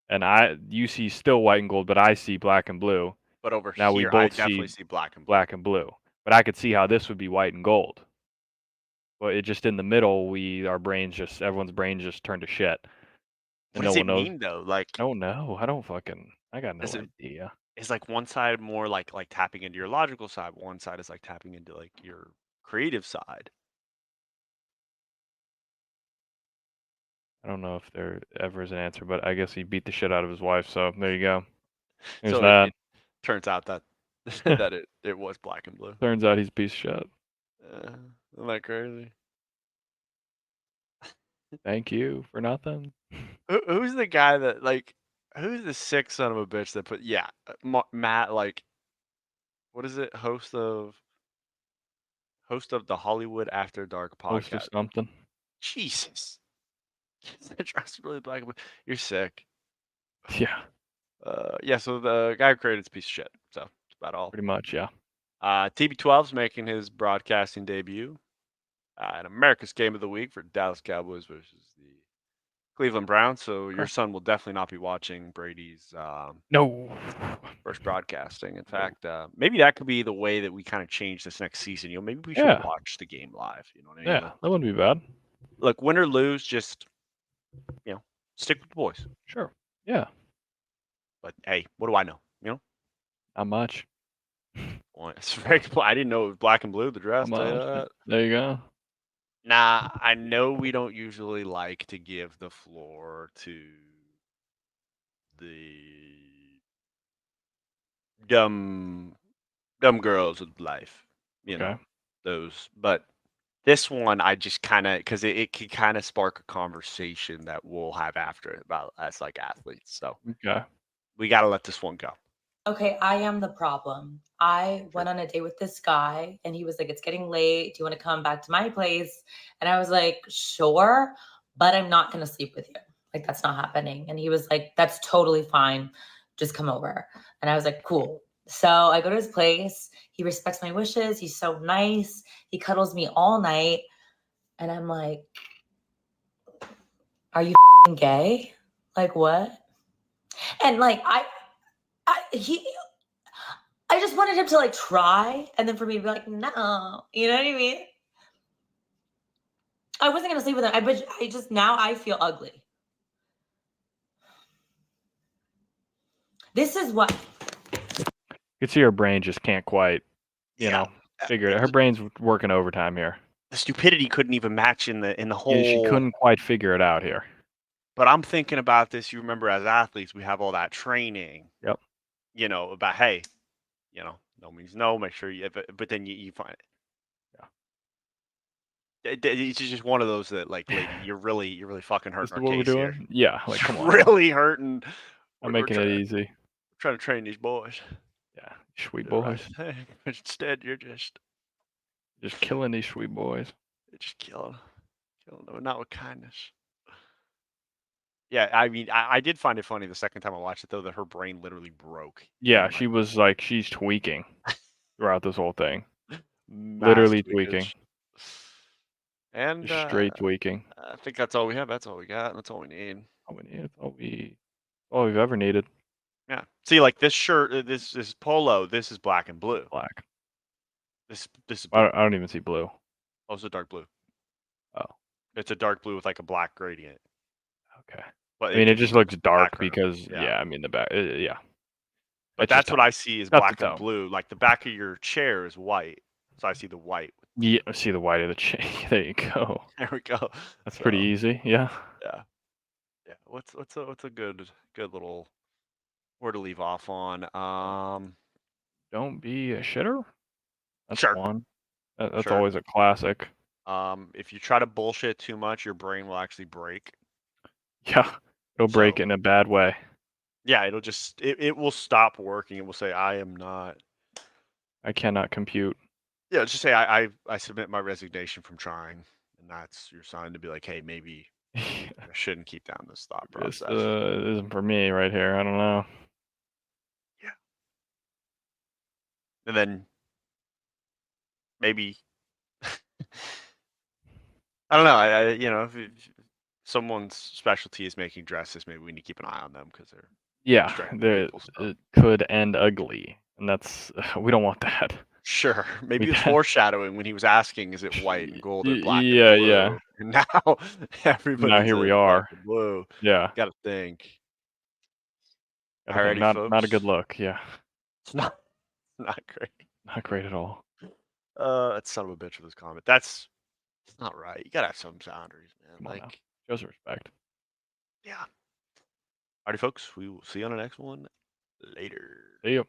And you see still white and gold, but I see black and blue. But over Now we here, I both definitely see see black and blue. black and blue. But I could see how this would be white and gold. But it just in the middle, everyone's brains just turned to shit. And What no does it one knows. mean though? Like, I don't know. I got no is it idea. is like one side more like tapping into your logical side, one side is like tapping into like your creative side. I don't know if there ever is an answer, but I guess he beat the shit out of his wife. So there you go. There's So that. it turns out that that it was black and blue. Turns out he's a piece of shit. Isn't that crazy? Thank you for nothing. Who's the guy that like? Who's the sick son of a bitch that put? Yeah, Matt. Like, what is it? Host of Host of the Hollywood After Dark Host of podcast. something. Jesus. That's really black. You're sick. Yeah. Yeah, so the guy who created it's a piece of shit. So that's about all. Pretty much, yeah. TB12's making his broadcasting debut. And America's Game of the Week for Dallas Cowboys versus the Cleveland Browns. So your son will definitely not be watching Brady's No. first broadcasting. In fact, maybe that could be the way that we kind of change this next season. Maybe we should Yeah. watch the game live. You know what I mean? Yeah, that wouldn't be bad. Look, win or lose, just stick with the boys. Sure. Yeah. But hey, what do I know? Not much. Well, it's very. I didn't know it was black and blue. The dress. Not much. There you go. Nah, I know we don't usually like to give the floor to the dumb girls of life. Okay. Those. But this one, I just kind of because it could kind of spark a conversation that we'll have after it about us like athletes. So Okay. we got to let this one go. Okay, I am the problem. I went on a date with this guy and he was like, it's getting late. Do you want to come back to my place? And I was like, sure, but I'm not going to sleep with you. Like, that's not happening. And he was like, that's totally fine. Just come over. And I was like, cool. So I go to his place. He respects my wishes. He's so nice. He cuddles me all night. And I'm like, are you gay? Like, what? And like, I just wanted him to like try and then for me to be like, no, you know what I mean? I wasn't going to sleep with him. I just, now I feel ugly. This is what. You can see her brain just can't quite, you know, figure it out. Her brain's working overtime here. The stupidity couldn't even match in the whole. Yeah, she couldn't quite figure it out here. But I'm thinking about this. You remember, as athletes, we have all that training. Yep. About hey, no means no. Make sure you. But then you find it. Yeah. It's just one of those that, like, lady, you're really fucking hurting our What we're case doing? here. Yeah, like come on. Really hurting. I'm making it easy. We're trying to train these boys. Yeah, sweet boys. Right. Instead, you're just killing these sweet boys. You're just killing them, not with kindness. Yeah, I mean, I did find it funny the second time I watched it, though, that her brain literally broke. Yeah, she was like, she's tweaking throughout this whole thing. Mass Literally tweakage. tweaking. And Just straight tweaking. I think that's all we have. That's all we got. That's all we need. All we've ever needed. Yeah. See, like this shirt, this is polo. This is black and blue. Black. This is. Blue. I don't even see blue. Oh, it's a dark blue. Oh. It's a dark blue with like a black gradient. Okay. But I mean, it just looks dark background. because Yeah. I mean the back. Yeah. But that's what I see is black and blue. Like the back of your chair is white, so I see the white. Yeah, I see the white of the chain. There you go. There we go. That's pretty easy. Yeah. Yeah. Yeah. What's a good little word to leave off on? Don't be a shitter. That's Sure. one. That's Sure. always a classic. If you try to bullshit too much, your brain will actually break. Yeah, it'll break in a bad way. Yeah, it'll just it will stop working. It will say, I cannot compute. Yeah, just say I submit my resignation from trying, and that's your sign to be like, hey, maybe I shouldn't keep down this thought This process. isn't for me right here. I don't know. Yeah. And then maybe I don't know. If someone's specialty is making dresses, maybe we need to keep an eye on them because they're it could end ugly, and that's we don't want that. Sure. Maybe it's foreshadowing when he was asking, is it white and gold or black Yeah, and blue? yeah. And now everybody's Now here we in are. black and blue. Yeah. Gotta think. Gotta think, Alrighty, not a good folks. look. Yeah. It's not great. Not great at all. That son of a bitch with his comment. It's not right. You gotta have some boundaries, man. Come on now. Like, Show some respect. yeah. Alrighty, folks. We will see you on the next one later. See you.